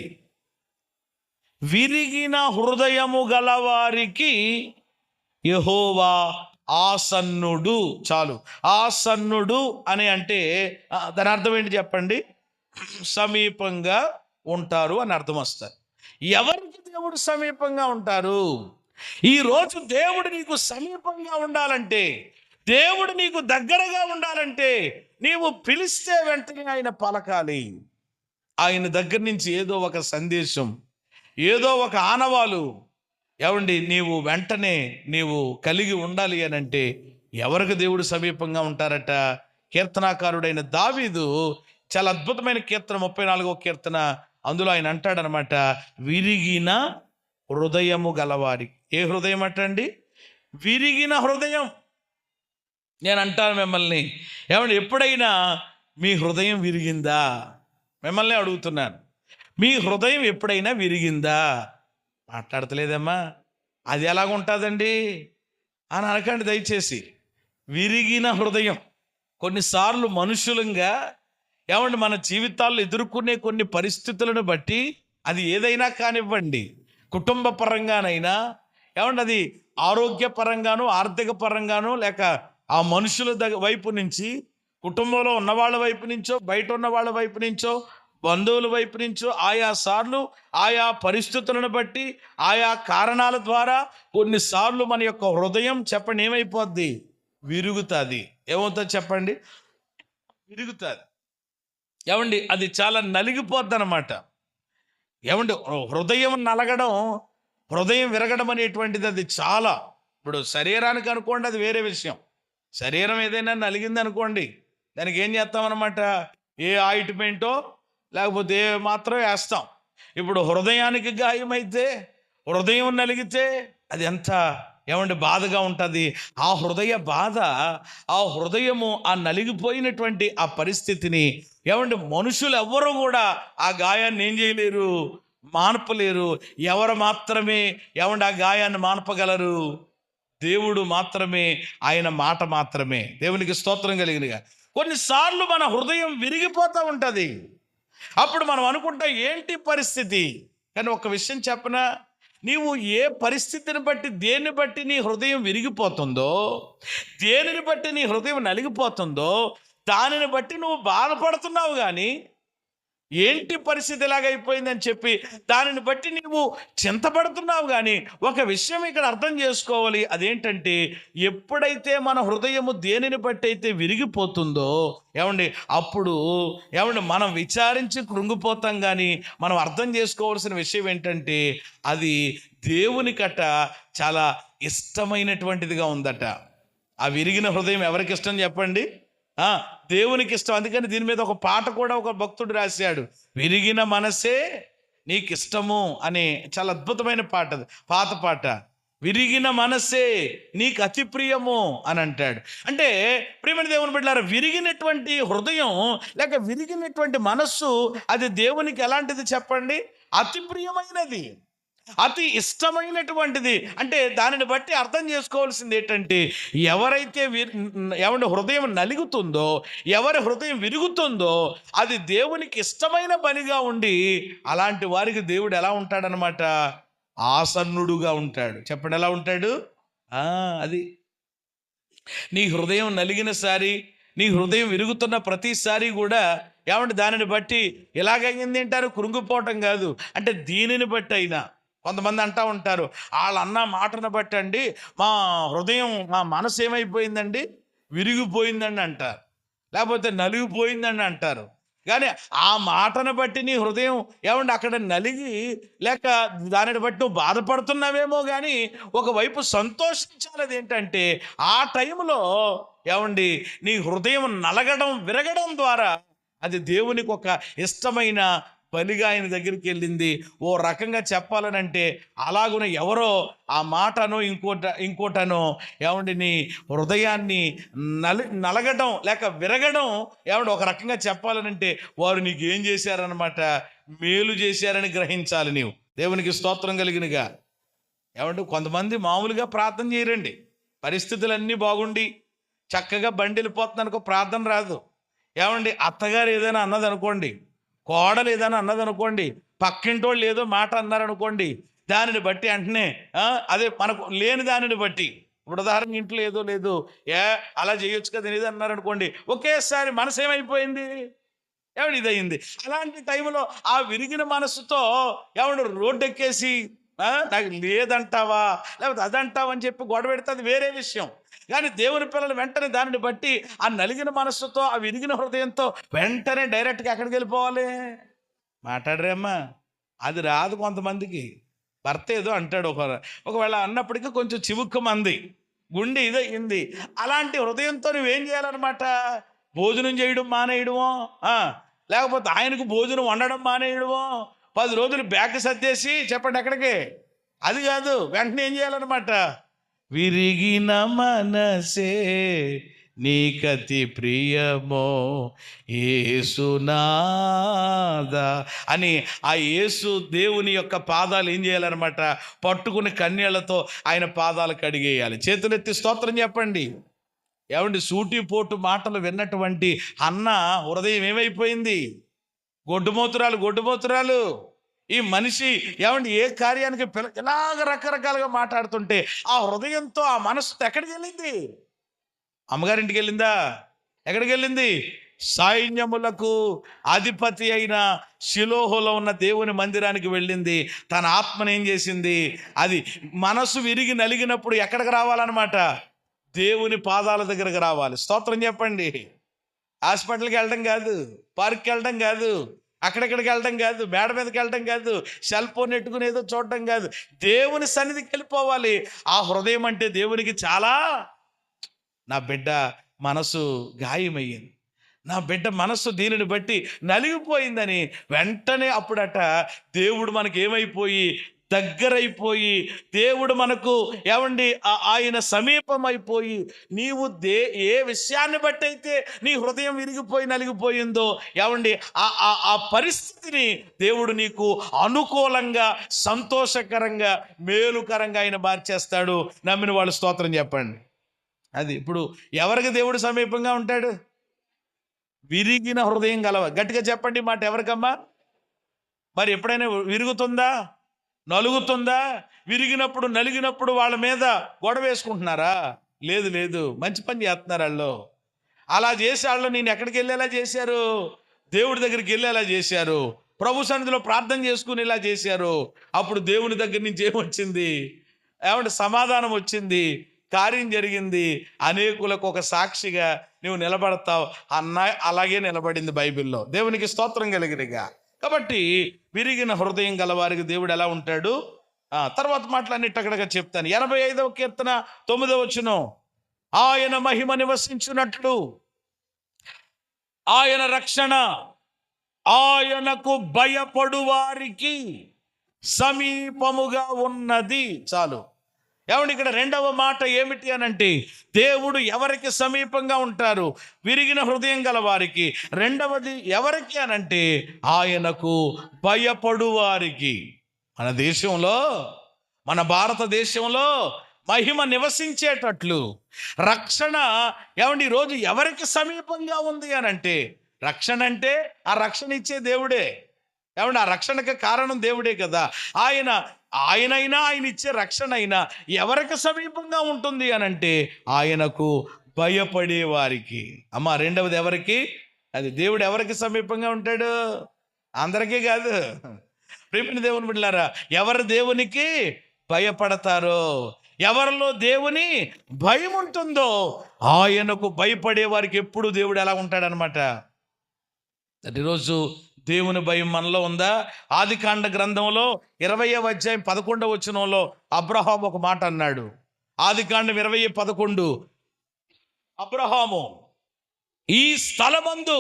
విరిగిన హృదయము గలవారికి యెహోవా ఆసన్నుడు. చాలు, ఆసన్నుడు అని అంటే దాని అర్థం ఏంటి చెప్పండి, సమీపంగా ఉంటారు అని అర్థం వస్తుంది. ఎవరికి దేవుడు సమీపంగా ఉంటారు? ఈరోజు దేవుడు నీకు సమీపంగా ఉండాలంటే, దేవుడు నీకు దగ్గరగా ఉండాలంటే నీవు పిలిస్తే వెంటనే ఆయన పలకాలి. ఆయన దగ్గర నుంచి ఏదో ఒక సందేశం, ఏదో ఒక ఆనవాలు ఏమండి నీవు వెంటనే నీవు కలిగి ఉండాలి అని అంటే ఎవరికి దేవుడు సమీపంగా ఉంటారట? కీర్తనాకారుడైన దావీదు చాలా అద్భుతమైన కీర్తన, 34వ కీర్తన, అందులో ఆయన అంటాడనమాట, విరిగిన హృదయము గలవారి. ఏ హృదయం అటండి? విరిగిన హృదయం. నేను అంటాను మిమ్మల్ని, ఏమంటే ఎప్పుడైనా మీ హృదయం విరిగిందా? మిమ్మల్ని అడుగుతున్నాను, మీ హృదయం ఎప్పుడైనా విరిగిందా? మాట్లాడతలేదమ్మా. అది ఎలాగుంటుందండి అని అనకండి దయచేసి. విరిగిన హృదయం. కొన్నిసార్లు మనుషులంగా ఏమండి మన జీవితాల్లో ఎదుర్కొనే కొన్ని పరిస్థితులను బట్టి, అది ఏదైనా కానివ్వండి, కుటుంబ పరంగానైనా, ఏమండి అది ఆరోగ్యపరంగాను, ఆర్థిక పరంగాను, లేక ఆ మనుషుల వైపు నుంచి, కుటుంబంలో ఉన్న వాళ్ళ వైపు నుంచో, బయట ఉన్న వాళ్ళ వైపు నుంచో, బంధువుల వైపు నుంచో, ఆయా సార్లు ఆయా పరిస్థితులను బట్టి, ఆయా కారణాల ద్వారా కొన్నిసార్లు మన యొక్క హృదయం చెప్పండి ఏమైపోద్ది? విరుగుతుంది. ఏమవుతుంది చెప్పండి? విరుగుతుంది. ఏమండి అది చాలా నలిగిపోద్ది అనమాట. ఏమండి హృదయం నలగడం, హృదయం విరగడం అనేటువంటిది అది చాలా, ఇప్పుడు శరీరానికి అనుకోండి అది వేరే విషయం. శరీరం ఏదైనా నలిగింది అనుకోండి, దానికి ఏం చేస్తామన్నమాట? ఏ ఆయింట్మెంటో లేకపోతే ఏ మాత్రం వేస్తాం. ఇప్పుడు హృదయానికి గాయమైతే, హృదయం నలిగితే అది ఎంత ఏమండి బాధగా ఉంటుంది. ఆ హృదయ బాధ, ఆ హృదయము, ఆ నలిగిపోయినటువంటి ఆ పరిస్థితిని ఏమండి మనుషులు ఎవ్వరూ కూడా ఆ గాయాన్ని ఏం చేయలేరు? మాన్పలేరు. ఎవరు మాత్రమే ఏమండి ఆ గాయాన్ని మాన్పగలరు? దేవుడు మాత్రమే. ఆయన మాట మాత్రమే. దేవునికి స్తోత్రం కలిగినగా. కొన్నిసార్లు మన హృదయం విరిగిపోతూ ఉంటుంది. అప్పుడు మనం అనుకుంటాం ఏంటి పరిస్థితి? కానీ ఒక విషయం చెప్పనా, నీవు ఏ పరిస్థితిని బట్టి, దేన్ని బట్టి నీ హృదయం విరిగిపోతుందో, దేనిని బట్టి నీ హృదయం నలిగిపోతుందో, దానిని బట్టి నువ్వు బాధపడుతున్నావు. కానీ ఏంటి పరిస్థితి ఎలాగైపోయిందని చెప్పి దానిని బట్టి నీవు చింతపడుతున్నావు. కానీ ఒక విషయం ఇక్కడ అర్థం చేసుకోవాలి. అదేంటంటే, ఎప్పుడైతే మన హృదయము దేనిని బట్టి అయితే విరిగిపోతుందో ఏమండి, అప్పుడు ఏమండి మనం విచారించి కృంగిపోతాం. కానీ మనం అర్థం చేసుకోవాల్సిన విషయం ఏంటంటే, అది దేవునికట చాలా ఇష్టమైనటువంటిదిగా ఉందట. ఆ విరిగిన హృదయం ఎవరికి ఇష్టం చెప్పండి? దేవునికి ఇష్టం. అందుకని దీని మీద ఒక పాట కూడా ఒక భక్తుడు రాశాడు, విరిగిన మనసే నీకు ఇష్టము అని. చాలా అద్భుతమైన పాట అది, పాత పాట. విరిగిన మనసే నీకు అతి ప్రియము అని అంటాడు. అంటే ప్రియమైన దేవుని బిడ్డలారా, విరిగినటువంటి హృదయం లేక విరిగినటువంటి మనస్సు అది దేవునికి ఎలాంటిది చెప్పండి? అతి ప్రియమైనది, అతి ఇష్టమైనటువంటిది. అంటే దానిని బట్టి అర్థం చేసుకోవాల్సింది ఏంటంటే, ఎవరైతే ఎవరి హృదయం నలుగుతుందో, ఎవరి హృదయం విరుగుతుందో అది దేవునికి ఇష్టమైన పనిగా ఉండి, అలాంటి వారికి దేవుడు ఎలా ఉంటాడనమాట? ఆసన్నుడుగా ఉంటాడు. చెప్పండి ఎలా ఉంటాడు? అది నీ హృదయం నలిగిన సారి, నీ హృదయం విరుగుతున్న ప్రతిసారి కూడా ఏమంటే దానిని బట్టి ఎలాగైంది అంటారు? కృంగిపోవటం కాదు. అంటే దీనిని బట్టి అయినా, కొంతమంది అంటూ ఉంటారు, వాళ్ళు అన్న మాటను బట్టి అండి మా హృదయం, మా మనసు ఏమైపోయిందండి? విరిగిపోయిందండి అంటారు, లేకపోతే నలిగిపోయిందండి అంటారు. కానీ ఆ మాటను బట్టి నీ హృదయం ఏమండి అక్కడ నలిగి, లేక దానిని బట్టి నువ్వు బాధపడుతున్నావేమో. కానీ ఒకవైపు సంతోషించాలి. ఏంటంటే ఆ టైంలో ఏమండి నీ హృదయం నలగడం, విరగడం ద్వారా అది దేవునికి ఒక ఇష్టమైన బలిగా ఆయన దగ్గరికి వెళ్ళింది. ఓ రకంగా చెప్పాలనంటే అలాగున ఎవరో ఆ మాటనో ఇంకోటనో ఏమండి నీ హృదయాన్ని నలగడం లేక విరగడం, ఏమండి ఒక రకంగా చెప్పాలనంటే వారు నీకు ఏం చేశారనమాట? మేలు చేశారని గ్రహించాలి నీవు. దేవునికి స్తోత్రం కలిగినగా. ఏమంటే కొంతమంది మామూలుగా ప్రార్థన చేయరండి. పరిస్థితులన్నీ బాగుండి చక్కగా బండి వెళ్ళిపోతుంది అనుకో, ప్రార్థన రాదు. ఏమండి అత్తగారు ఏదైనా అన్నదనుకోండి, కోడలు ఏదైనా అన్నదనుకోండి, పక్కింటోళ్ళు ఏదో మాట అన్నారనుకోండి, దానిని బట్టి వెంటనే అదే మనకు లేని దానిని బట్టి, ఇప్పుడు ఉదాహరణ ఇంట్లో ఏదో లేదు, అలా చేయొచ్చు కదా ఏదో అన్నారనుకోండి, ఒకేసారి మనసు ఏమైపోయింది? ఏమండి ఇదయింది. అలాంటి టైంలో ఆ విరిగిన మనసుతో ఏమండి రోడ్డు ఎక్కేసి నాకు లేదంటావా లేకపోతే అదంటావా అని చెప్పి గొడవ పెడితే అది వేరే విషయం. కానీ దేవుని పిల్లలు వెంటనే దానిని బట్టి ఆ నలిగిన మనస్సుతో, ఆ విరిగిన హృదయంతో వెంటనే డైరెక్ట్గా ఎక్కడికి వెళ్ళిపోవాలి? మాట్లాడరేమ్మా, అది రాదు కొంతమందికి. భర్త ఏదో అంటాడు, ఒకవేళ అన్నప్పటికీ కొంచెం చివుక్కుమంది, గుండె ఇదయింది. అలాంటి హృదయంతో నువ్వేం చేయాలన్నమాట? భోజనం చేయడం మానేయడమో, లేకపోతే ఆయనకు భోజనం వండడం మానేయడమో, 10 రోజులు బ్యాగ్ సర్దేసి చెప్పండి ఎక్కడికి, అది కాదు. వెంటనే ఏం చేయాలన్నమాట? విరిగిన మనసే నీకతి ప్రియమో యేసునాదా అని ఆ యేసు దేవుని యొక్క పాదాలు ఏం చేయాలన్నమాట? పట్టుకుని కన్నీళ్లతో ఆయన పాదాలు కడిగేయాలి. చేతులెత్తి స్తోత్రం చెప్పండి. ఏమండి, సూటిపోటు మాటలు విన్నటువంటి అన్న హృదయం ఏమైపోయింది? గొడ్డుమోతురాలు. ఈ మనిషి ఏమండి ఏ కార్యానికి ఇలాగ రకరకాలుగా మాట్లాడుతుంటే ఆ హృదయంతో ఆ మనసుతో ఎక్కడికి వెళ్ళింది? అమ్మగారింటికి వెళ్ళిందా? ఎక్కడికి వెళ్ళింది? సైన్యములకు అధిపతి అయిన షిలోహులో ఉన్న దేవుని మందిరానికి వెళ్ళింది. తన ఆత్మను ఏం చేసింది? అది మనసు విరిగి నలిగినప్పుడు ఎక్కడికి రావాలన్నమాట? దేవుని పాదాల దగ్గరకు రావాలి. స్తోత్రం చెప్పండి. హాస్పిటల్కి వెళ్ళడం కాదు, పార్క్కి వెళ్ళడం కాదు, అక్కడెక్కడికి వెళ్ళడం కాదు, మేడ మీదకి వెళ్ళడం కాదు, సెల్ ఫోన్ ఎట్టుకుని ఏదో చూడటం కాదు, దేవుని సన్నిధికి వెళ్ళిపోవాలి. ఆ హృదయం అంటే దేవునికి చాలా. నా బిడ్డ మనసు గాయమయ్యింది, నా బిడ్డ మనస్సు దీనిని బట్టి నలిగిపోయిందని వెంటనే అప్పుడట దేవుడు మనకి ఏమైపోయి దగ్గరైపోయి, దేవుడు మనకు ఏమండి ఆయన సమీపమైపోయి, నీవు ఏ విషయాన్ని బట్టి అయితే నీ హృదయం విరిగిపోయి నలిగిపోయిందో ఏమండి ఆ పరిస్థితిని దేవుడు నీకు అనుకూలంగా, సంతోషకరంగా, మేలుకరంగా ఆయన మార్చేస్తాడు. నమ్మిన వాళ్ళు స్తోత్రం చెప్పండి. అది ఇప్పుడు ఎవరికి దేవుడు సమీపంగా ఉంటాడు? విరిగిన హృదయం గలవ. గట్టిగా చెప్పండి మాట. ఎవరికమ్మా? మరి ఎప్పుడైనా విరుగుతుందా, నలుగుతుందా? విరిగినప్పుడు నలిగినప్పుడు వాళ్ళ మీద గొడవ వేసుకుంటున్నారా? లేదు, మంచి పని చేస్తున్నారు వాళ్ళు. అలా చేసే వాళ్ళు నేను ఎక్కడికి వెళ్ళేలా చేశారు? దేవుడి దగ్గరికి వెళ్ళేలా చేశారు, ప్రభు సన్నిధిలో ప్రార్థన చేసుకునేలా చేశారు. అప్పుడు దేవుని దగ్గర నుంచి ఏమొచ్చింది? ఏమంటే సమాధానం వచ్చింది, కార్యం జరిగింది, అనేకులకు ఒక సాక్షిగా నువ్వు నిలబడతావు అన్న. అలాగే నిలబడింది బైబిల్లో. దేవునికి స్తోత్రం కలిగినగా. కాబట్టి విరిగిన హృదయం గలవారికి దేవుడు ఎలా ఉంటాడు? తర్వాత మాటలన్నీ టగడగా చెప్తాను. 85వ కీర్తన 9వ వచనం, ఆయన మహిమ నివసించున్నట్లు ఆయన రక్షణ ఆయనకు భయపడు వారికి సమీపముగా ఉన్నది. చాలు. ఏమండి, ఇక్కడ రెండవ మాట ఏమిటి అనంటే, దేవుడు ఎవరికి సమీపంగా ఉంటారు? విరిగిన హృదయం గల వారికి. రెండవది ఎవరికి అనంటే, ఆయనకు భయపడు వారికి. మన దేశంలో, మన భారతదేశంలో మహిమ నివసించేటట్లు రక్షణ ఏమండి ఈరోజు ఎవరికి సమీపంగా ఉంది అనంటే, రక్షణ అంటే ఆ రక్షణ ఇచ్చే దేవుడే. ఏమండి ఆ రక్షణకు కారణం దేవుడే కదా. ఆయనైనా ఆయన ఇచ్చే రక్షణ అయినా ఎవరికి సమీపంగా ఉంటుంది అనంటే ఆయనకు భయపడే వారికి. అమ్మ, రెండవది ఎవరికి? అది దేవుడు ఎవరికి సమీపంగా ఉంటాడు? అందరికీ కాదు. ప్రియమైన దేవుని బిడ్డలారా, ఎవరు దేవునికి భయపడతారో, ఎవరిలో దేవుని భయం ఉంటుందో ఆయనకు భయపడే వారికి ఎప్పుడు దేవుడు ఎలా ఉంటాడనమాట. ఈరోజు దేవుని భయం మనలో ఉందా? ఆదికాండ గ్రంథంలో 20వ అధ్యాయం 11వ వచనంలో అబ్రహాము ఒక మాట అన్నాడు. ఆదికాండం 20:11, అబ్రహాము ఈ స్థలమందు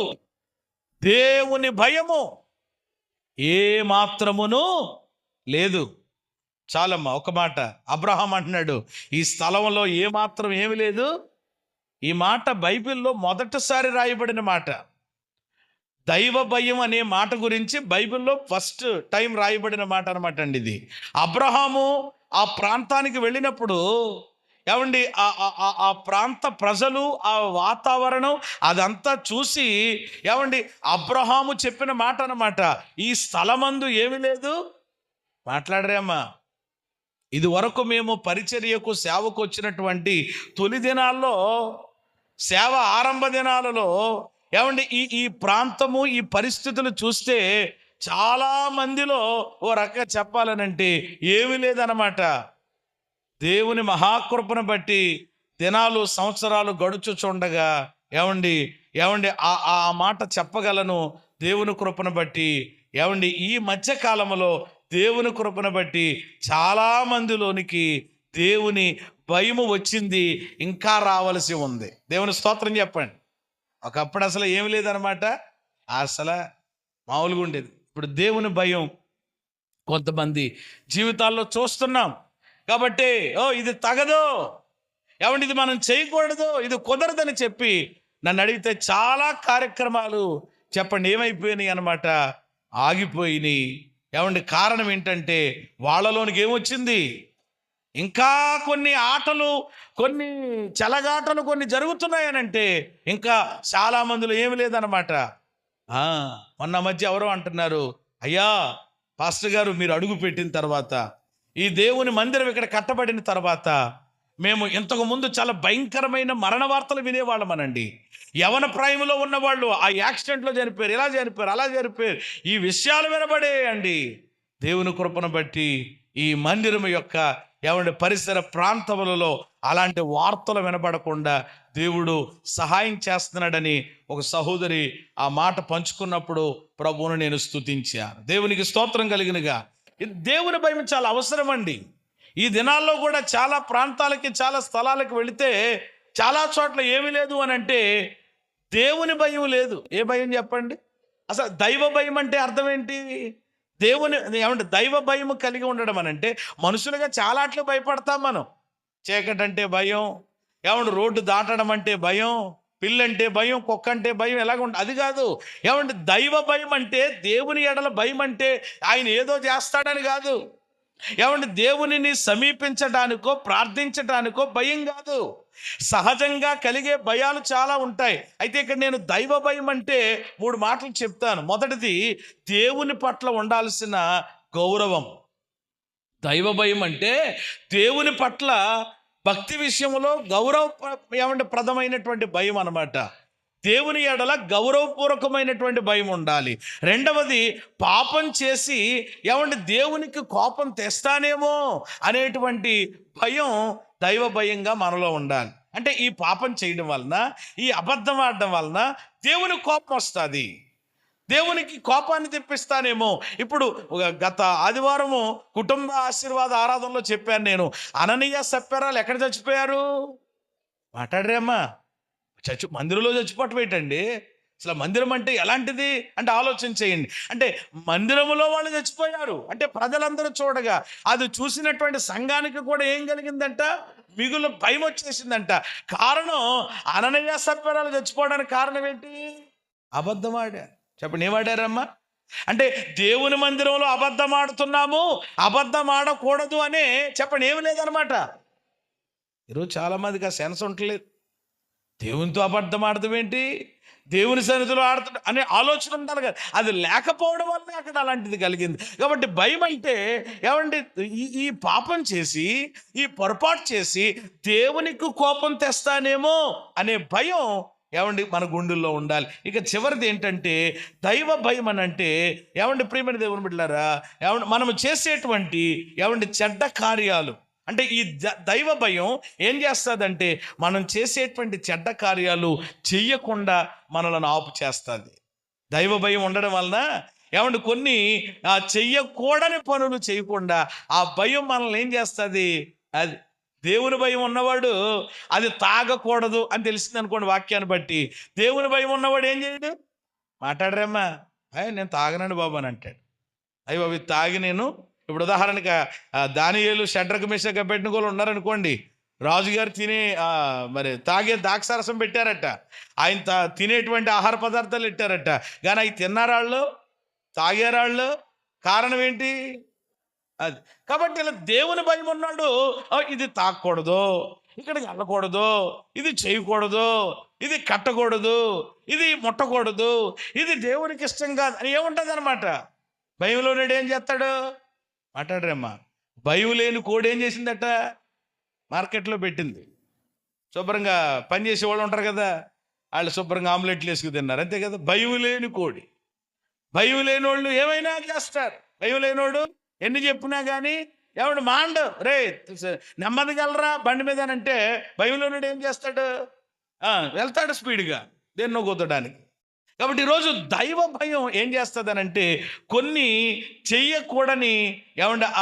దేవుని భయము ఏ మాత్రమును లేదు. చాలమ్మా, ఒక మాట. అబ్రహాం అంటున్నాడు ఈ స్థలంలో ఏ మాత్రం ఏమి లేదు. ఈ మాట బైబిల్లో మొదటిసారి రాయబడిన మాట. దైవ భయం అనే మాట గురించి బైబిల్లో ఫస్ట్ టైం రాయబడిన మాట అనమాట అండి ఇది. అబ్రహాము ఆ ప్రాంతానికి వెళ్ళినప్పుడు ఏమండి ఆ ప్రాంత ప్రజలు, ఆ వాతావరణం అదంతా చూసి ఏమండి అబ్రహాము చెప్పిన మాట అన్నమాట, ఈ స్థలమందు ఏమీ లేదు. మాట్లాడరేమ్మా, ఇది వరకు మేము పరిచర్యకు, సేవకు వచ్చినటువంటి తొలి దినాల్లో, సేవ ఆరంభ దినాలలో ఏమండి ఈ ప్రాంతము, ఈ పరిస్థితులు చూస్తే చాలా మందిలో ఓ రకంగా చెప్పాలనంటే ఏమీ లేదన్నమాట. దేవుని మహాకృపను బట్టి దినాలు, సంవత్సరాలు గడుచుచుండగా ఏమండి ఆ మాట చెప్పగలను. దేవుని కృపను బట్టి ఏమండి ఈ మధ్యకాలంలో దేవుని కృపను బట్టి చాలా మందిలోనికి దేవుని భయము వచ్చింది, ఇంకా రావలసి ఉంది. దేవుని స్తోత్రం చెప్పండి. ఒకప్పుడు అసలు ఏమి లేదనమాట, అసలు మామూలుగా ఉండేది. ఇప్పుడు దేవుని భయం కొంతమంది జీవితాల్లో చూస్తున్నాం. కాబట్టి ఇది తగదు, ఏమంటే ఇది మనం చేయకూడదు, ఇది కుదరదని చెప్పి నన్ను అడిగితే చాలా కార్యక్రమాలు చెప్పండి ఏమైపోయినాయి అనమాట, ఆగిపోయినాయి. ఏమండి కారణం ఏంటంటే వాళ్ళలోనికి ఏమొచ్చింది, ఇంకా కొన్ని ఆటలు, కొన్ని చెలగాటలు కొన్ని జరుగుతున్నాయనంటే ఇంకా చాలా మందిలో ఏమి లేదనమాట. మొన్న మధ్య ఎవరో అంటున్నారు, అయ్యా పాస్టర్ గారు మీరు అడుగు పెట్టిన తర్వాత, ఈ దేవుని మందిరం ఇక్కడ కట్టబడిన తర్వాత మేము ఇంతకు ముందు చాలా భయంకరమైన మరణ వార్తలు వినేవాళ్ళమనండి. యవన ప్రాయంలో ఉన్నవాళ్ళు ఆ యాక్సిడెంట్లో చనిపోయారు, ఇలా చనిపోయారు, అలా చనిపోయారు, ఈ విషయాలు వినబడే అండి. దేవుని కృపను బట్టి ఈ మందిరం యొక్క పరిసర ప్రాంతములలో అలాంటి వార్తలు వినబడకుండా దేవుడు సహాయం చేస్తున్నాడని ఒక సహోదరి ఆ మాట పంచుకున్నప్పుడు ప్రభువును నేను స్తుతించాను. దేవునికి స్తోత్రం కలిగినగా. దేవుని భయం చాలా అవసరం అండి. ఈ దినాల్లో కూడా చాలా ప్రాంతాలకి, చాలా స్థలాలకు వెళితే చాలా చోట్ల ఏమీ లేదు అని అంటే దేవుని భయం లేదు. ఏ భయం చెప్పండి? అసలు దైవ భయం అంటే అర్థం ఏంటి? దైవ భయం కలిగి ఉండడం అని అంటే మనుషులుగా చాలా అట్లు భయపడతాం మనం. చీకటి అంటే భయం, రోడ్డు దాటడం అంటే భయం, పిల్లంటే భయం, కుక్క అంటే భయం, ఎలాగ అది కాదు. దైవ భయం అంటే దేవుని ఎడల భయం అంటే ఆయన ఏదో చేస్తాడని కాదు. దేవునిని సమీపించడానికో ప్రార్థించడానికో భయం కాదు. సహజంగా కలిగే భయాలు చాలా ఉంటాయి. అయితే ఇక్కడ నేను దైవ భయం అంటే 3 మాటలు చెప్తాను. మొదటిది దేవుని పట్ల ఉండాల్సిన గౌరవం. దైవ భయం అంటే దేవుని పట్ల భక్తి విషయంలో ప్రదమైనటువంటి భయం అన్నమాట. దేవుని ఎడల గౌరవపూర్వకమైనటువంటి భయం ఉండాలి. రెండవది పాపం చేసి దేవునికి కోపం తెస్తానేమో అనేటువంటి భయం దైవ భయంగా మనలో ఉండాలి. అంటే ఈ పాపం చేయడం వలన, ఈ అబద్ధం ఆడడం వలన దేవుని కోపం వస్తుంది, దేవునికి కోపాన్ని తెప్పిస్తానేమో. ఇప్పుడు గత ఆదివారము కుటుంబ ఆశీర్వాద ఆరాధనలో చెప్పాను నేను, అననీయ సప్ఫీరాలు ఎక్కడ చచ్చిపోయారు? మాట్లాడరేమ్మా? మందిరంలో చచ్చిపోవటం ఏంటండి? అసలు మందిరం అంటే ఎలాంటిది అంటే ఆలోచన చేయండి. అంటే మందిరంలో వాళ్ళు చచ్చిపోయారు అంటే ప్రజలందరూ చూడగా అది చూసినటువంటి సంఘానికి కూడా ఏం కలిగిందంట? మిగులు భయం వచ్చేసిందంట. కారణం అననీయ సప్ఫీరాలు చచ్చిపోవడానికి కారణం ఏంటి? అబద్ధం ఆడారు. చెప్పండి, ఏమాడారమ్మా? అంటే దేవుని మందిరంలో అబద్ధం ఆడుతున్నాము, అబద్ధం ఆడకూడదు అనే చెప్పండి, ఏమి లేదనమాట. ఈరోజు చాలా మందికి ఆ సెన్స్ ఉండలేదు. దేవునితో అబద్ధం ఆడతాం ఏంటి, దేవుని సన్నిధిలో ఆడుతా అనే ఆలోచన ఉండాలి కదా. అది లేకపోవడం వల్ల అక్కడ అలాంటిది కలిగింది. కాబట్టి భయం అంటే ఈ పాపం చేసి, ఈ పొరపాటు చేసి దేవునికి కోపం తెస్తానేమో అనే భయం మన గుండెల్లో ఉండాలి. ఇక చివరిది ఏంటంటే దైవ భయం అని అంటే ప్రియమైన దేవుని బిడ్డలారా, మనము చేసేటువంటి చెడ్డ కార్యాలు అంటే ఈ దైవ భయం ఏం చేస్తుందంటే మనం చేసేటువంటి చెడ్డ కార్యాలు చెయ్యకుండా మనలను ఆపు చేస్తుంది. దైవ భయం ఉండడం వలన కొన్ని చెయ్యకూడని పనులు చేయకుండా ఆ భయం మనల్ని ఏం చేస్తుంది? అది దేవుని భయం ఉన్నవాడు అది తాగకూడదు అని తెలిసింది అనుకోండి, వాక్యాన్ని బట్టి. దేవుని భయం ఉన్నవాడు ఏం చేయడు? మాట్లాడరేమ్మా, నేను తాగనండి బాబు అని అంటాడు. అయ్యో అవి తాగి నేను ఇప్పుడు ఉదాహరణగా దానియేలు, షడ్రకు, మేషకు, అబేద్నెగోలు ఉన్నారనుకోండి. రాజుగారు మరి తాగే ద్రాక్షారసం పెట్టారట, ఆయన తినేటువంటి ఆహార పదార్థాలు పెట్టారట, కానీ అవి తిన్నారాళ్ళు, తాగారాళ్ళు. కారణం ఏంటి? అది. కాబట్టి ఇలా దేవుని భయం ఉన్నాడు, ఇది తాగకూడదు, ఇక్కడికి వెళ్ళకూడదు, ఇది చేయకూడదు, ఇది కట్టకూడదు, ఇది ముట్టకూడదు, ఇది దేవునికి ఇష్టం కాదు అని ఏముంటుంది అనమాట. భయంలో నాడు ఏం చేస్తాడు? మాట్లాడరేమ్మా? భయం లేని కోడి ఏం చేసిందట? మార్కెట్లో పెట్టింది. శుభ్రంగా పనిచేసే వాళ్ళు ఉంటారు కదా, వాళ్ళు శుభ్రంగా ఆమ్లెట్లు వేసుకు తిన్నారు, అంతే కదా. భయం లేని కోడి. భయం లేని వాళ్ళు ఏమైనా చేస్తారు. భయం లేనివాడు ఎన్ని చెప్పినా కానీ మాండు, రే నెమ్మదిగా వెళ్ళరా బండి మీద అంటే భయం లేనివాడు ఏం చేస్తాడు? వెళ్తాడు స్పీడ్గా దేన్నో కుదడానికి. కాబట్టి ఈరోజు దైవ భయం ఏం చేస్తుందనంటే కొన్ని చెయ్యకూడని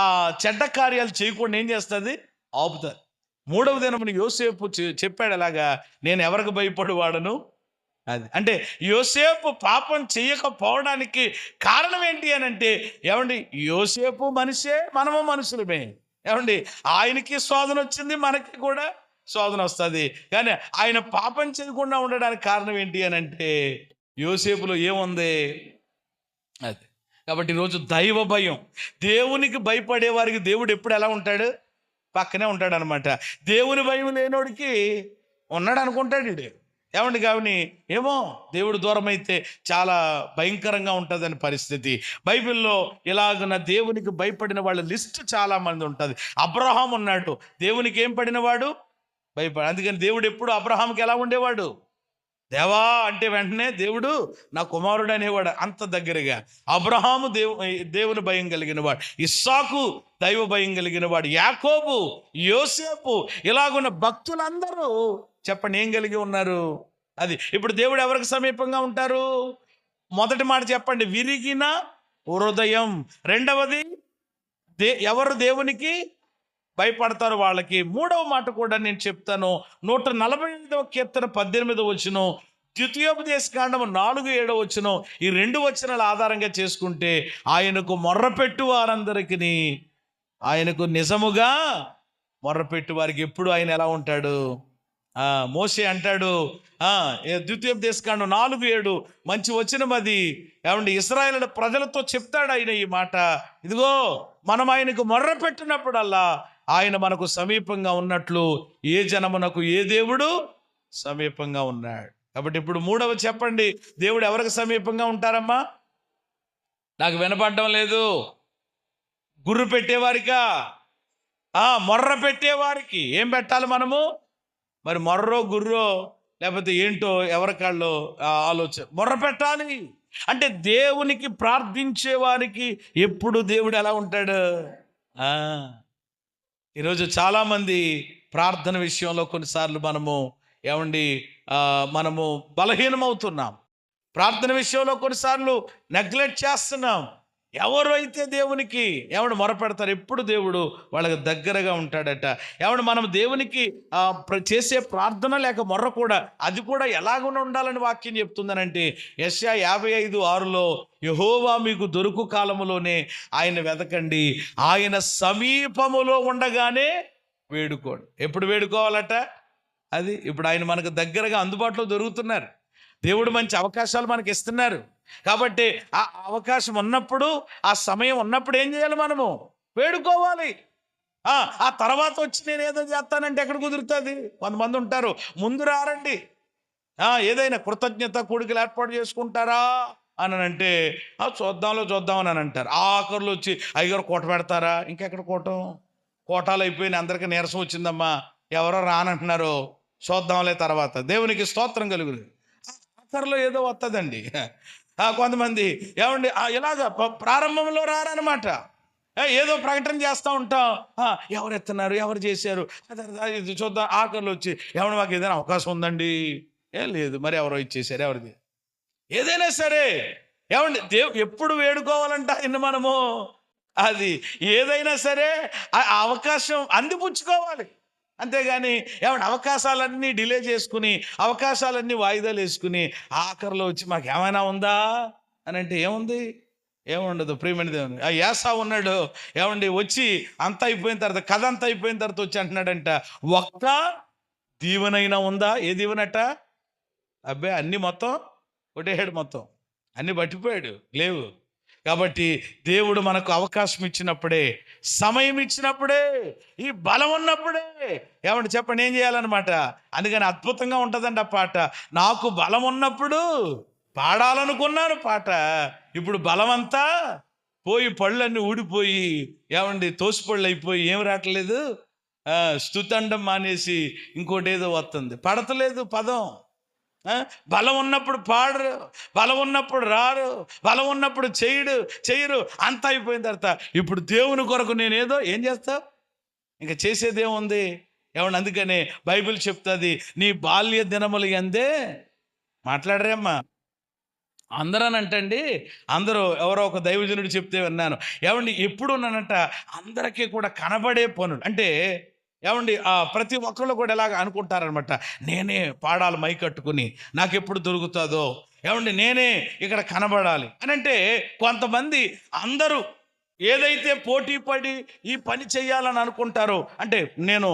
ఆ చెడ్డ కార్యాలు చేయకుండా ఏం చేస్తుంది? ఆపుతుంది. మూడవ దినమున యోసేపు చెప్పాడు అలాగా, నేను ఎవరికి భయపడువాడను. అది అంటే యోసేపు పాపం చేయకపోవడానికి కారణం ఏంటి అని అంటే, ఏమండి యోసేపు మనిషే, మనము మనుషులమే. ఏమండి ఆయనకి శోధన వచ్చింది, మనకి కూడా శోధన వస్తుంది. కానీ ఆయన పాపం చేయకుండా ఉండడానికి కారణం ఏంటి అని అంటే, యోసేపులో ఏముంది అది. కాబట్టి ఈరోజు దైవ భయం, దేవునికి భయపడే వారికి దేవుడు ఎప్పుడు ఎలా ఉంటాడు, పక్కనే ఉంటాడు అనమాట. దేవుని భయం లేనోడికి ఉన్నాడు అనుకుంటాడు వీడు. ఏమండి కానీ ఏమో దేవుడు దూరం అయితే చాలా భయంకరంగా ఉంటుందని పరిస్థితి. బైబిల్లో ఇలాగున దేవునికి భయపడిన వాళ్ళ లిస్ట్ చాలామంది ఉంటుంది. అబ్రహాం ఉన్నాడు, దేవునికి ఏం పడినవాడు, భయపడి. అందుకని దేవుడు ఎప్పుడు అబ్రహాంకి ఎలా ఉండేవాడు, దేవా అంటే వెంటనే దేవుడు నా కుమారుడు అనేవాడు, అంత దగ్గరగా. అబ్రహాము దేవుని భయం కలిగిన వాడు, ఇస్సాకు దైవ భయం కలిగిన వాడు, యాకోబు, యోసేపు, ఇలాగున్న భక్తులందరూ చెప్పండి ఏం కలిగి ఉన్నారు అది. ఇప్పుడు దేవుడు ఎవరికి సమీపంగా ఉంటారు, మొదటి మాట చెప్పండి, విరిగిన హృదయం. రెండవది ఎవరు దేవునికి భయపడతారు వాళ్ళకి. మూడవ మాట కూడా నేను చెప్తాను, 145వ కీర్తన 18వ వచనం, ద్వితీయోపదేశకాండము 4:7 వచనం, ఈ 2 వచనాల ఆధారంగా చేసుకుంటే, ఆయనకు మొర్రపెట్టు వారందరికీ, ఆయనకు నిజముగా మొర్రపెట్టు వారికి ఎప్పుడు ఆయన ఎలా ఉంటాడు. మోషే అంటాడు, ద్వితీయోపదేశకాండం 4:7 మంచి వచనం అది. ఏమండి ఇశ్రాయేలు ప్రజలతో చెప్తాడు ఆయన ఈ మాట, ఇదిగో మనం ఆయనకు మొర్ర పెట్టినప్పుడల్లా ఆయన మనకు సమీపంగా ఉన్నట్లు ఏ జనమునకు ఏ దేవుడు సమీపంగా ఉన్నాడు. కాబట్టి ఇప్పుడు మూడవ చెప్పండి, దేవుడు ఎవరికి సమీపంగా ఉంటారమ్మా, నాకు వినపడడం లేదు. గుర్రు పెట్టేవారికా, మొర్ర పెట్టేవారికి ఏం పెట్టాలి మనము, మరి మొర్రో గుర్రో లేకపోతే ఏంటో ఎవరికాళ్ళు ఆలోచన, మొర్ర పెట్టాలి అంటే దేవునికి ప్రార్థించే వారికి ఎప్పుడు దేవుడు ఎలా ఉంటాడు. ఈరోజు చాలామంది ప్రార్థన విషయంలో కొన్నిసార్లు మనము బలహీనమవుతున్నాం. ప్రార్థన విషయంలో కొన్నిసార్లు నెగ్లెక్ట్ చేస్తున్నాం. ఎవరైతే దేవునికి మొరపెడతారు ఎప్పుడు దేవుడు వాళ్ళకి దగ్గరగా ఉంటాడట. మనం దేవునికి చేసే ప్రార్థన లేక మొర్ర కూడా, అది కూడా ఎలాగ ఉండాలని వాక్యం చెప్తుందనంటే, యెషయా 55:6లో, యెహోవా మీకు దొరుకు కాలములోనే ఆయన వెతకండి, ఆయన సమీపములో ఉండగానే వేడుకోండి. ఎప్పుడు వేడుకోవాలట అది. ఇప్పుడు ఆయన మనకు దగ్గరగా అందుబాటులో దొరుకుతున్నారు. దేవుడు మంచి అవకాశాలు మనకి ఇస్తున్నారు. కాబట్టి ఆ అవకాశం ఉన్నప్పుడు, ఆ సమయం ఉన్నప్పుడు ఏం చేయాలి, మనము వేడుకోవాలి. ఆ తర్వాత వచ్చి నేను ఏదో చేస్తానంటే ఎక్కడ కుదురుతుంది. కొంతమంది ఉంటారు, ముందు రారండి, ఏదైనా కృతజ్ఞత కూడికలు ఏర్పాటు చేసుకుంటారా అని అంటే, చూద్దాం అని అంటారు. ఆఖరులు వచ్చి అయ్యగారు కోట పెడతారా, ఇంకెక్కడ కోటాలు అయిపోయినాయి, అందరికీ నీరసం వచ్చిందమ్మా, ఎవరో రానంటున్నారు, చూద్దాంలే తర్వాత. దేవునికి స్తోత్రం కలుగుతుంది. ఆఖరిలో ఏదో వస్తుందండి. కొంతమంది ఇలాగ ప్రారంభంలో రారనమాట, ఏదో ప్రకటన చేస్తూ ఉంటాం, ఎవరు ఎత్తున్నారు, ఎవరు చేశారు, ఇది చూద్దాం. ఆఖరిలో వచ్చి మాకు ఏదైనా అవకాశం ఉందండి, ఏం లేదు, మరి ఎవరో ఇచ్చేసారు, ఎవరిది. ఏదైనా సరే ఎప్పుడు వేడుకోవాలంట మనము, అది ఏదైనా సరే ఆ అవకాశం అందిపుచ్చుకోవాలి. అంతేగాని అవకాశాలన్నీ డిలే చేసుకుని, అవకాశాలన్నీ వాయిదాలు వేసుకుని, ఆఖరిలో వచ్చి మాకు ఏమైనా ఉందా అని అంటే ఏముండదు. ప్రియమైన దేవుని యాసా ఉన్నాడు, వచ్చి అంతా అయిపోయిన తర్వాత, కథ అంతా అయిపోయిన తర్వాత వచ్చి అంటున్నాడంట, ఒక్క దీవెనైనా ఉందా. ఏ దీవెనట, అబ్బాయి అన్నీ మొత్తం కొట్టేసాడు, మొత్తం అన్నీ పట్టిపోయాడు, లేవు. కాబట్టి దేవుడు మనకు అవకాశం ఇచ్చినప్పుడే, సమయం ఇచ్చినప్పుడే, ఈ బలం ఉన్నప్పుడే చెప్పండి ఏం చేయాలన్నమాట. అందుకని అద్భుతంగా ఉంటుందండి ఆ పాట. నాకు బలం ఉన్నప్పుడు పాడాలనుకున్నాను పాట, ఇప్పుడు బలమంతా పోయి పళ్ళన్నీ ఊడిపోయి తోసిపళ్ళు అయిపోయి ఏం రావట్లేదు, స్తుతండం మానేసి ఇంకోటి ఏదో వస్తుంది, పడతలేదు పదం. బలం ఉన్నప్పుడు పాడరు, బలం ఉన్నప్పుడు రారు, బలం ఉన్నప్పుడు చేయరు, అంతా అయిపోయిన తర్వాత ఇప్పుడు దేవుని కొరకు నేనేదో ఏం చేస్తా, ఇంకా చేసేదేముంది. అందుకనే బైబిల్ చెప్తుంది, నీ బాల్య దినములు ఎందే మాట్లాడరేమ్మా అందరూ అంటండి. అందరూ ఎవరో ఒక దైవజనుడు చెప్తే విన్నాను, ఎప్పుడు ఉన్నానంట అందరికీ కూడా కనబడే పనులు అంటే ఏమండి ప్రతి ఒక్కళ్ళు కూడా ఎలాగ అనుకుంటారనమాట, నేనే పాడాలి మై కట్టుకుని, నాకు ఎప్పుడు దొరుకుతుందో, ఏమండి నేనే ఇక్కడ కనబడాలి అని. అంటే కొంతమంది అందరూ ఏదైతే పోటీ పడి ఈ పని చేయాలని అనుకుంటారో, అంటే నేను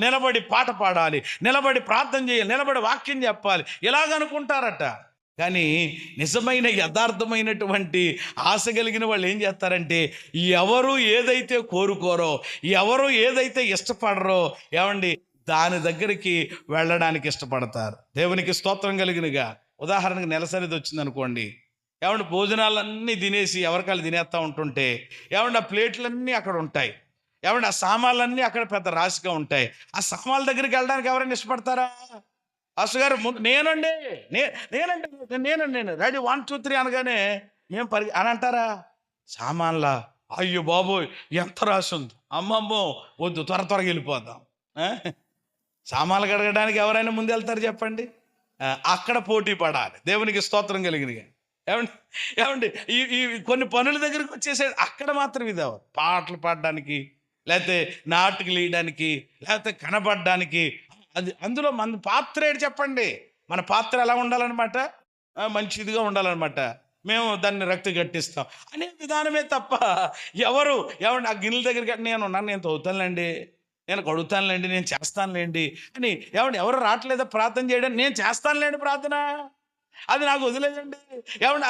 నిలబడి పాట పాడాలి, నిలబడి ప్రార్థన చేయాలి, నిలబడి వాక్యం చెప్పాలి, ఇలాగ అనుకుంటారట. కానీ నిజమైన యథార్థమైనటువంటి ఆశ కలిగిన వాళ్ళు ఏం చేస్తారంటే, ఎవరు ఏదైతే కోరుకోరో, ఎవరు ఏదైతే ఇష్టపడరో, ఏమండి దాని దగ్గరికి వెళ్ళడానికి ఇష్టపడతారు. దేవునికి స్తోత్రం కలిగినగా. ఉదాహరణకు నెలసరిది వచ్చింది అనుకోండి, ఏమంటే భోజనాలన్నీ తినేసి ఎవరికాళ్ళు తినేస్తూ ఉంటుంటే, ఏమంటే ఆ ప్లేట్లన్నీ అక్కడ ఉంటాయి, ఏమంటే ఆ సామాన్లన్నీ అక్కడ పెద్ద రాశిగా ఉంటాయి. ఆ సామాన్ల దగ్గరికి వెళ్ళడానికి ఎవరైనా ఇష్టపడతారా? అసలు గారు ముందు నేనండి, నేను రెడీ 1 2 3 అనగానే మేము అని అంటారా? సామాన్లా? అయ్యో బాబోయ్ ఎంత రాసి ఉంది, అమ్మమ్మో వద్దు త్వరగా వెళ్ళిపోదాం. సామాన్లు కడగడానికి ఎవరైనా ముందు వెళ్తారు చెప్పండి? అక్కడ పోటీ పడాలి. దేవునికి స్తోత్రం కలిగినగా. ఏమండి ఏమండి ఈ కొన్ని పనుల దగ్గరికి వచ్చేసే అక్కడ మాత్రం ఇది పాటలు పాడడానికి, లేకపోతే నాటుకు వేయడానికి, లేకపోతే కనబడడానికి. అది అందులో మన పాత్ర ఏంటి చెప్పండి? మన పాత్ర ఎలా ఉండాలన్నమాట? మంచిదిగా ఉండాలన్నమాట. మేము దాన్ని రక్తి గట్టిస్తాం అనే విధానమే తప్ప, ఎవరు ఆ గిన్నెల దగ్గరికి నేను తవ్వుతానులేండి, నేను కడుగుతానులేండి, నేను చేస్తానులేండి అని ఎవరు రావట్లేదా ప్రార్థన చేయడానికి? నేను చేస్తానులేండి ప్రార్థన, అది నాకు వదిలేదండి.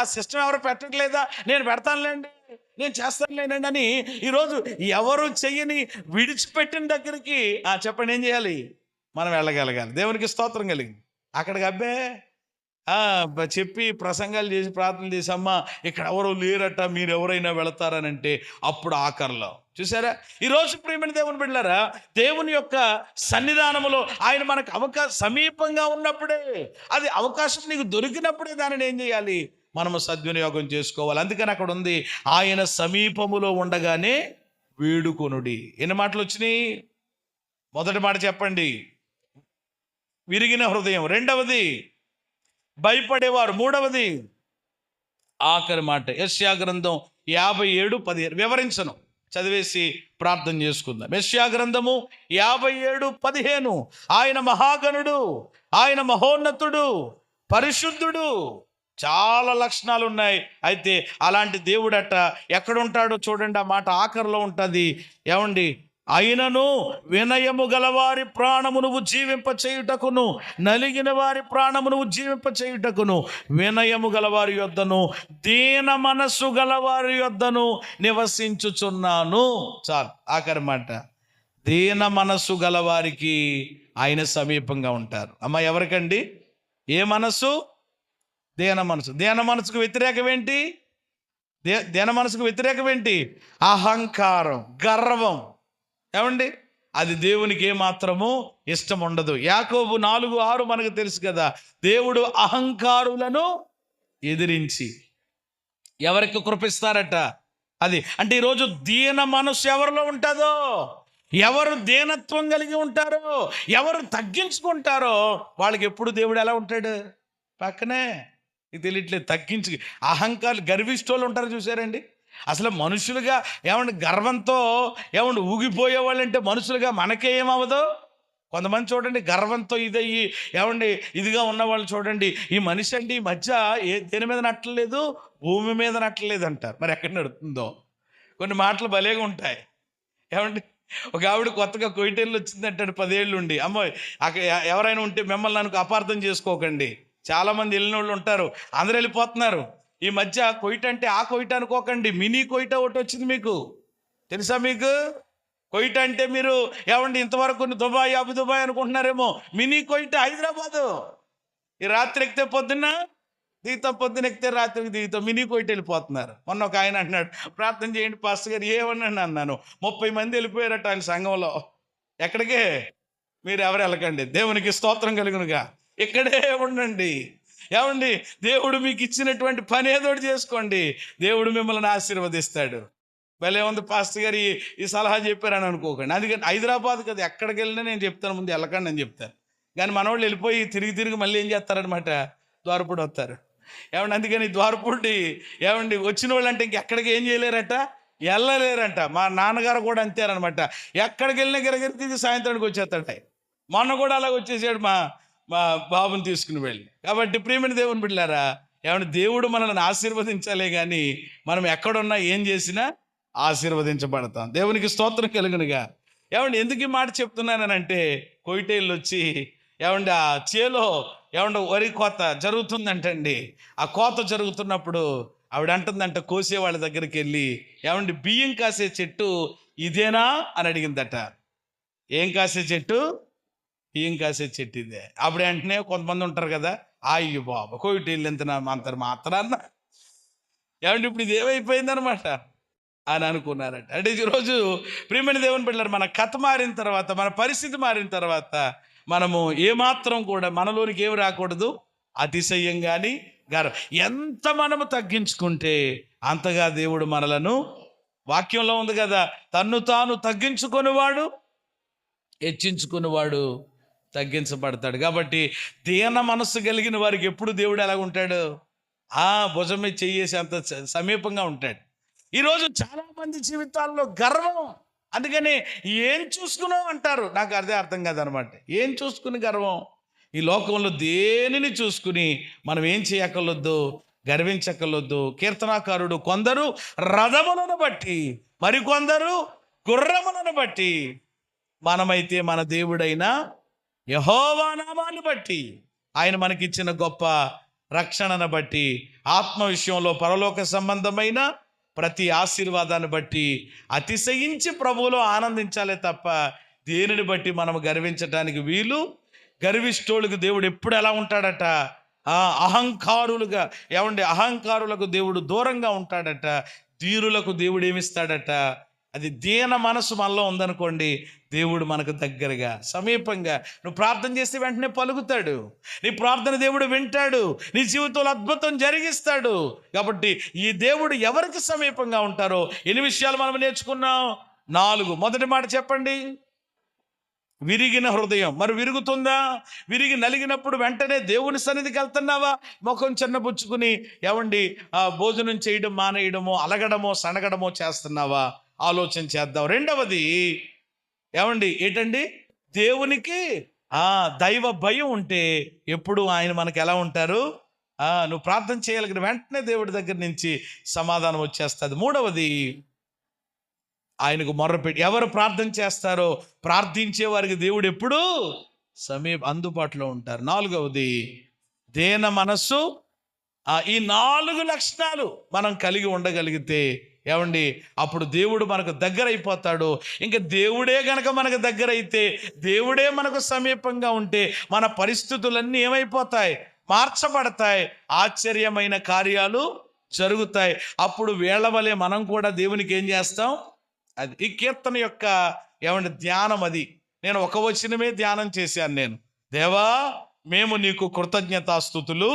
ఆ సిస్టమ్ ఎవరు పెట్టట్లేదా? నేను పెడతానులేండి, నేను చేస్తానులేండి అని ఈరోజు ఎవరు చెయ్యని విడిచిపెట్టిన దగ్గరికి చెప్పండి ఏం చేయాలి? మనం వెళ్ళగలగాలి. దేవునికి స్తోత్రం కలిగింది. అక్కడికి అబ్బే చెప్పి ప్రసంగాలు చేసి ప్రార్థన చేసి, అమ్మ ఇక్కడ ఎవరు లేరట, మీరు ఎవరైనా వెళతారని అంటే అప్పుడు ఆఖరిలో చూసారా? ఈరోజు ప్రియమైన దేవుని బిడ్డలారా, దేవుని యొక్క సన్నిధానములో ఆయన మనకు సమీపంగా ఉన్నప్పుడే, అది అవకాశం నీకు దొరికినప్పుడే దానిని ఏం చేయాలి? మనము సద్వినియోగం చేసుకోవాలి. అందుకని అక్కడ ఉంది, ఆయన సమీపములో ఉండగానే వేడుకొనుడి. ఎన్ని మాటలు వచ్చినాయి? మొదటి మాట చెప్పండి, విరిగిన హృదయం. రెండవది భయపడేవారు. మూడవది ఆఖరి మాట యెషయా గ్రంథం 57:15 వివరించను, చదివేసి ప్రార్థన చేసుకుందాం. యెషయా గ్రంథము 57:15 ఆయన మహాగణుడు, ఆయన మహోన్నతుడు, పరిశుద్ధుడు. చాలా లక్షణాలు ఉన్నాయి. అయితే అలాంటి దేవుడట ఎక్కడుంటాడో చూడండి, ఆ మాట ఆఖరిలో ఉంటుంది. ఏమండి? అయినను వినయము గలవారి ప్రాణమును ఉజ్జీవింప చేయుటకును, నలిగిన వారి ప్రాణమును ఉజ్జీవింప చేయుటకును, వినయము గలవారి యొద్దను, దీన మనస్సు గలవారి యొద్దను నివసించుచున్నాను. చాలు, ఆఖరి మాట. దీన మనస్సు గలవారికి ఆయన సమీపంగా ఉంటారు. అమ్మ ఎవరికండి? ఏ మనస్సు? దీన మనసు. దీన మనసుకు వ్యతిరేకం ఏంటి? దీన మనసుకు వ్యతిరేకం ఏంటి? అహంకారం, గర్వం. ఏమండి? అది దేవునికి ఏమాత్రము ఇష్టం ఉండదు. యాకోబు 4:6 మనకు తెలుసు కదా, దేవుడు అహంకారులను ఎదిరించి ఎవరికి కృపిస్తారట? అది అంటే ఈరోజు దీన మనసు ఎవరిలో ఉంటుందో, ఎవరు దీనత్వం కలిగి ఉంటారో, ఎవరు తగ్గించుకుంటారో వాళ్ళకి ఎప్పుడు దేవుడు ఎలా ఉంటాడు? పక్కనే. ఇది తెలియట్లేదు. తగ్గించి అహంకారులు, గర్విష్ఠోళ్ళు ఉంటారు చూసారండి. అసలు మనుషులుగా గర్వంతో ఊగిపోయే వాళ్ళంటే మనుషులుగా మనకే ఏమవ్వదు. కొంతమంది చూడండి గర్వంతో ఇదయ్యి ఇదిగా ఉన్న వాళ్ళు చూడండి, ఈ మనిషి అంటే ఈ మధ్య దేని మీద నట్టలేదు, భూమి మీద నట్టలేదు అంటారు. మరి ఎక్కడ నడుతుందో? కొన్ని మాటలు భలేగా ఉంటాయి. ఒక ఆవిడ కొత్తగా కొయిటేళ్ళు వచ్చిందంటాడు, 10 ఏళ్ళు ఉండి. అమ్మాయి అక్కడ ఎవరైనా ఉంటే మిమ్మల్ని నాకు అపార్థం చేసుకోకండి, చాలామంది వెళ్ళిన వాళ్ళు ఉంటారు, అందరూ వెళ్ళిపోతున్నారు. ఈ మధ్య కొయిట అంటే ఆ కొయిట అనుకోకండి, మినీ కొయిట ఒకటి వచ్చింది. మీకు తెలుసా? మీకు కొయిట అంటే మీరు ఇంతవరకు దుబాయ్, అబు దుబాయ్ అనుకుంటున్నారేమో. మినీ కొయిట హైదరాబాదు. ఈ రాత్రి ఎక్కితే పొద్దున్న దిగుతాం, పొద్దున ఎక్కితే రాత్రికి దిగుతాం, మినీ కొయిట వెళ్ళిపోతున్నారు. మొన్న ఒక ఆయన అంటున్నాడు, ప్రార్థన చేయండి పాస్టర్ గారు. ఏమన్నాను అన్నాను, 30 మంది వెళ్ళిపోయారట ఆయన సంఘంలో. ఎక్కడికే? మీరు ఎవరు వెళ్ళకండి, దేవునికి స్తోత్రం కలుగునుగా, ఇక్కడే ఉండండి. దేవుడు మీకు ఇచ్చినటువంటి పని ఏదోటి చేసుకోండి, దేవుడు మిమ్మల్ని ఆశీర్వదిస్తాడు. భలే ఉంది పాస్టర్ గారు ఈ సలహా చెప్పారని అనుకోకండి. అందుకని హైదరాబాద్ కదా, ఎక్కడికి వెళ్ళినా నేను చెప్తాను, ముందు వెళ్ళకండి అని చెప్తాను. కానీ మనవాళ్ళు వెళ్ళిపోయి తిరిగి మళ్ళీ ఏం చేస్తారనమాట, ద్వారపూడి వస్తారు. అందుకని ద్వారపూడి వచ్చిన వాళ్ళు అంటే ఇంకెక్కడికి ఏం చేయలేరట, వెళ్ళలేరంట. మా నాన్నగారు కూడా అంతేనమాట. ఎక్కడికి వెళ్ళినా గిరగిరి తిరిగి సాయంత్రానికి వచ్చేస్తాడు. మొన్న కూడా అలాగ వచ్చేసాడు మా మా బాబుని తీసుకుని వెళ్ళి. కాబట్టి ప్రియమైన దేవుని బిడ్డలారా, ఏమంటే దేవుడు మనల్ని ఆశీర్వదించాలే కానీ మనం ఎక్కడున్నా ఏం చేసినా ఆశీర్వదించబడతాం. దేవునికి స్తోత్రం కలుగునుగా. ఏమండి ఎందుకు ఈ మాట చెప్తున్నానంటే, కోయిటేళ్ళు వచ్చి ఏమండి ఆ చేలో ఏమంటే వరి కోత జరుగుతుందంటండి. ఆ కోత జరుగుతున్నప్పుడు ఆవిడ అంటుందంట కోసే వాళ్ళ దగ్గరికి వెళ్ళి, ఏమండి బియ్యం కాసే చెట్టు ఇదేనా అని అడిగిందట. ఏం కాసే చెట్టు? బియ్యం కాసే చెట్టు ఇదే. అప్పుడు వెంటనే కొంతమంది ఉంటారు కదా, అయ్యో బాబా కోయిటేళ్ళు ఎంత అంటారు మాత్రాన్న, ఏమంటే ఇప్పుడు ఇది ఏమైపోయిందనమాట అని అనుకున్నారట. అంటే ఈరోజు ప్రియమైన దేవుని బిడ్డలారా, మన కథ మారిన తర్వాత, మన పరిస్థితి మారిన తర్వాత మనము ఏమాత్రం కూడా మనలోనికి ఏమి రాకూడదు, అతిశయం కానీ ఎంత మనము తగ్గించుకుంటే అంతగా దేవుడు మనలను, వాక్యంలో ఉంది కదా, తన్ను తాను తగ్గించుకొనివాడు హెచ్చించుకునేవాడు తగ్గించబడతాడు. కాబట్టి దీన మనస్సు కలిగిన వారికి ఎప్పుడు దేవుడు ఎలాగ ఉంటాడు? భుజం మీద చెయ్యేసి అంత సమీపంగా ఉంటాడు. ఈరోజు చాలామంది జీవితాల్లో గర్వం, అందుకని ఏం చూసుకున్నావు అంటారు. నాకు అదే అర్థం కాదనమాట. ఏం చూసుకుని గర్వం? ఈ లోకంలో దేనిని చూసుకుని మనం ఏం చేయక్కర్లొద్దు, గర్వించక్కర్లొద్దు. కీర్తనాకారుడు, కొందరు రథములను బట్టి మరికొందరు గుర్రములను బట్టి, మనమైతే మన దేవుడైన యెహోవా నామాన్ని బట్టి, ఆయన మనకిచ్చిన గొప్ప రక్షణను బట్టి, ఆత్మ విషయంలో పరలోక సంబంధమైన ప్రతి ఆశీర్వాదాన్ని బట్టి అతిశయించి ప్రభువులో ఆనందించాలే తప్ప దేనిని బట్టి మనం గర్వించడానికి వీలు. గర్విష్ఠులకు దేవుడు ఎప్పుడు ఎలా ఉంటాడట? అహంకారులుగా, ఏమండి అహంకారులకు దేవుడు దూరంగా ఉంటాడట. దీనులకు దేవుడు ఏమిస్తాడట? అది దీన మనసు మనలో ఉందనుకోండి, దేవుడు మనకు దగ్గరగా సమీపంగా, నువ్వు ప్రార్థన చేస్తే వెంటనే పలుకుతాడు. నీ ప్రార్థన దేవుడు వింటాడు, నీ జీవితంలో అద్భుతం జరిగిస్తాడు. కాబట్టి ఈ దేవుడు ఎవరికి సమీపంగా ఉంటారో ఎన్ని విషయాలు మనం నేర్చుకున్నాం? 4. మొదటి మాట చెప్పండి, విరిగిన హృదయం. మరి విరుగుతుందా? విరిగి నలిగినప్పుడు వెంటనే దేవుని సన్నిధికి వెళ్తున్నావా? ముఖం చిన్నబుచ్చుకుని ఏమండి భోజనం చేయడం మానేయడమో, అలగడమో, సనగడమో చేస్తున్నావా? ఆలోచన చేద్దాం. రెండవది ఏమండి ఏంటండి? దేవునికి దైవ భయం ఉంటే ఎప్పుడు ఆయన మనకు ఎలా ఉంటారు? నువ్వు ప్రార్థన చేయగలిగిన వెంటనే దేవుడి దగ్గర నుంచి సమాధానం వచ్చేస్తుంది. మూడవది, ఆయనకు మొర్రపెట్టి ఎవరు ప్రార్థన చేస్తారో ప్రార్థించే వారికి దేవుడు ఎప్పుడు అందుబాటులో ఉంటారు. 4వది, దేన మనస్సు. ఈ 4 లక్షణాలు మనం కలిగి ఉండగలిగితే ఏమండి అప్పుడు దేవుడు మనకు దగ్గర అయిపోతాడు. ఇంకా దేవుడే గనక మనకు దగ్గర అయితే, దేవుడే మనకు సమీపంగా ఉంటే మన పరిస్థితులన్నీ ఏమైపోతాయి? మార్చబడతాయి. ఆశ్చర్యమైన కార్యాలు జరుగుతాయి. అప్పుడు వేళ వలె మనం కూడా దేవునికి ఏం చేస్తాం? అది ఈ కీర్తన యొక్క ఏమంటే ధ్యానం. అది నేను ఒక వచనమే ధ్యానం చేశాను. నేను, దేవా మేము నీకు కృతజ్ఞతాస్తుతులు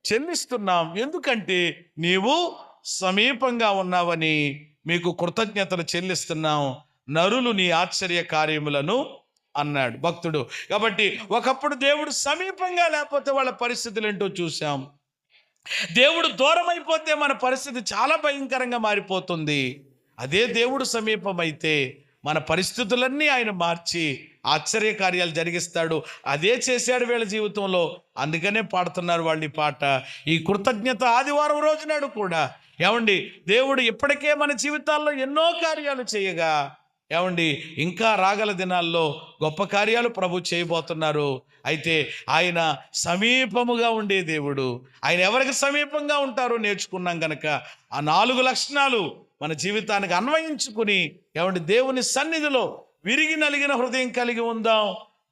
చెల్లిస్తున్నాం, ఎందుకంటే నీవు సమీపంగా ఉన్నావని మీకు కృతజ్ఞతలు చెల్లిస్తున్నాం, నరులు నీ ఆశ్చర్య కార్యములను అన్నాడు భక్తుడు. కాబట్టి ఒకప్పుడు దేవుడు సమీపంగా లేకపోతే వాళ్ళ పరిస్థితులు ఏంటో చూసాం. దేవుడు దూరం అయిపోతే మన పరిస్థితి చాలా భయంకరంగా మారిపోతుంది. అదే దేవుడు సమీపమైతే మన పరిస్థితులన్నీ ఆయన మార్చి ఆశ్చర్య కార్యాలు జరిగిస్తాడు. అదే చేశాడు వీళ్ళ జీవితంలో. అందుకనే పాడుతున్నారు వాళ్ళు ఈ పాట. ఈ కృతజ్ఞత ఆదివారం రోజునాడు కూడా ఏమండి దేవుడు ఇప్పటికే మన జీవితాల్లో ఎన్నో కార్యాలు చేయగా, ఏమండి ఇంకా రాగల దినాల్లో గొప్ప కార్యాలు ప్రభు చేయబోతున్నారు. అయితే ఆయన సమీపముగా ఉండే దేవుడు. ఆయన ఎవరికి సమీపంగా ఉంటారో నేర్చుకున్నాం కనుక ఆ 4 లక్షణాలు మన జీవితానికి అన్వయించుకుని ఏమంటే దేవుని సన్నిధిలో విరిగి నలిగిన హృదయం కలిగి ఉందాం.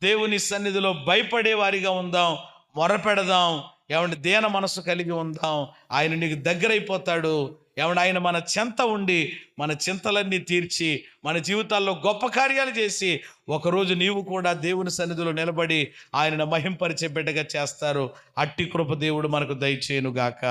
దేవుని సన్నిధిలో భయపడే వారిగా ఉందాం, మొరపెడదాం. ఏమంటే దీన మనసు కలిగి ఉందాం. ఆయన నీకు దగ్గరైపోతాడు. ఏమంటే ఆయన మన చెంత ఉండి మన చింతలన్నీ తీర్చి మన జీవితాల్లో గొప్ప కార్యాలు చేసి ఒకరోజు నీవు కూడా దేవుని సన్నిధిలో నిలబడి ఆయనను మహింపరిచే బిడ్డగా చేస్తారు. అట్టి కృప దేవుడు మనకు దయచేయునుగాక.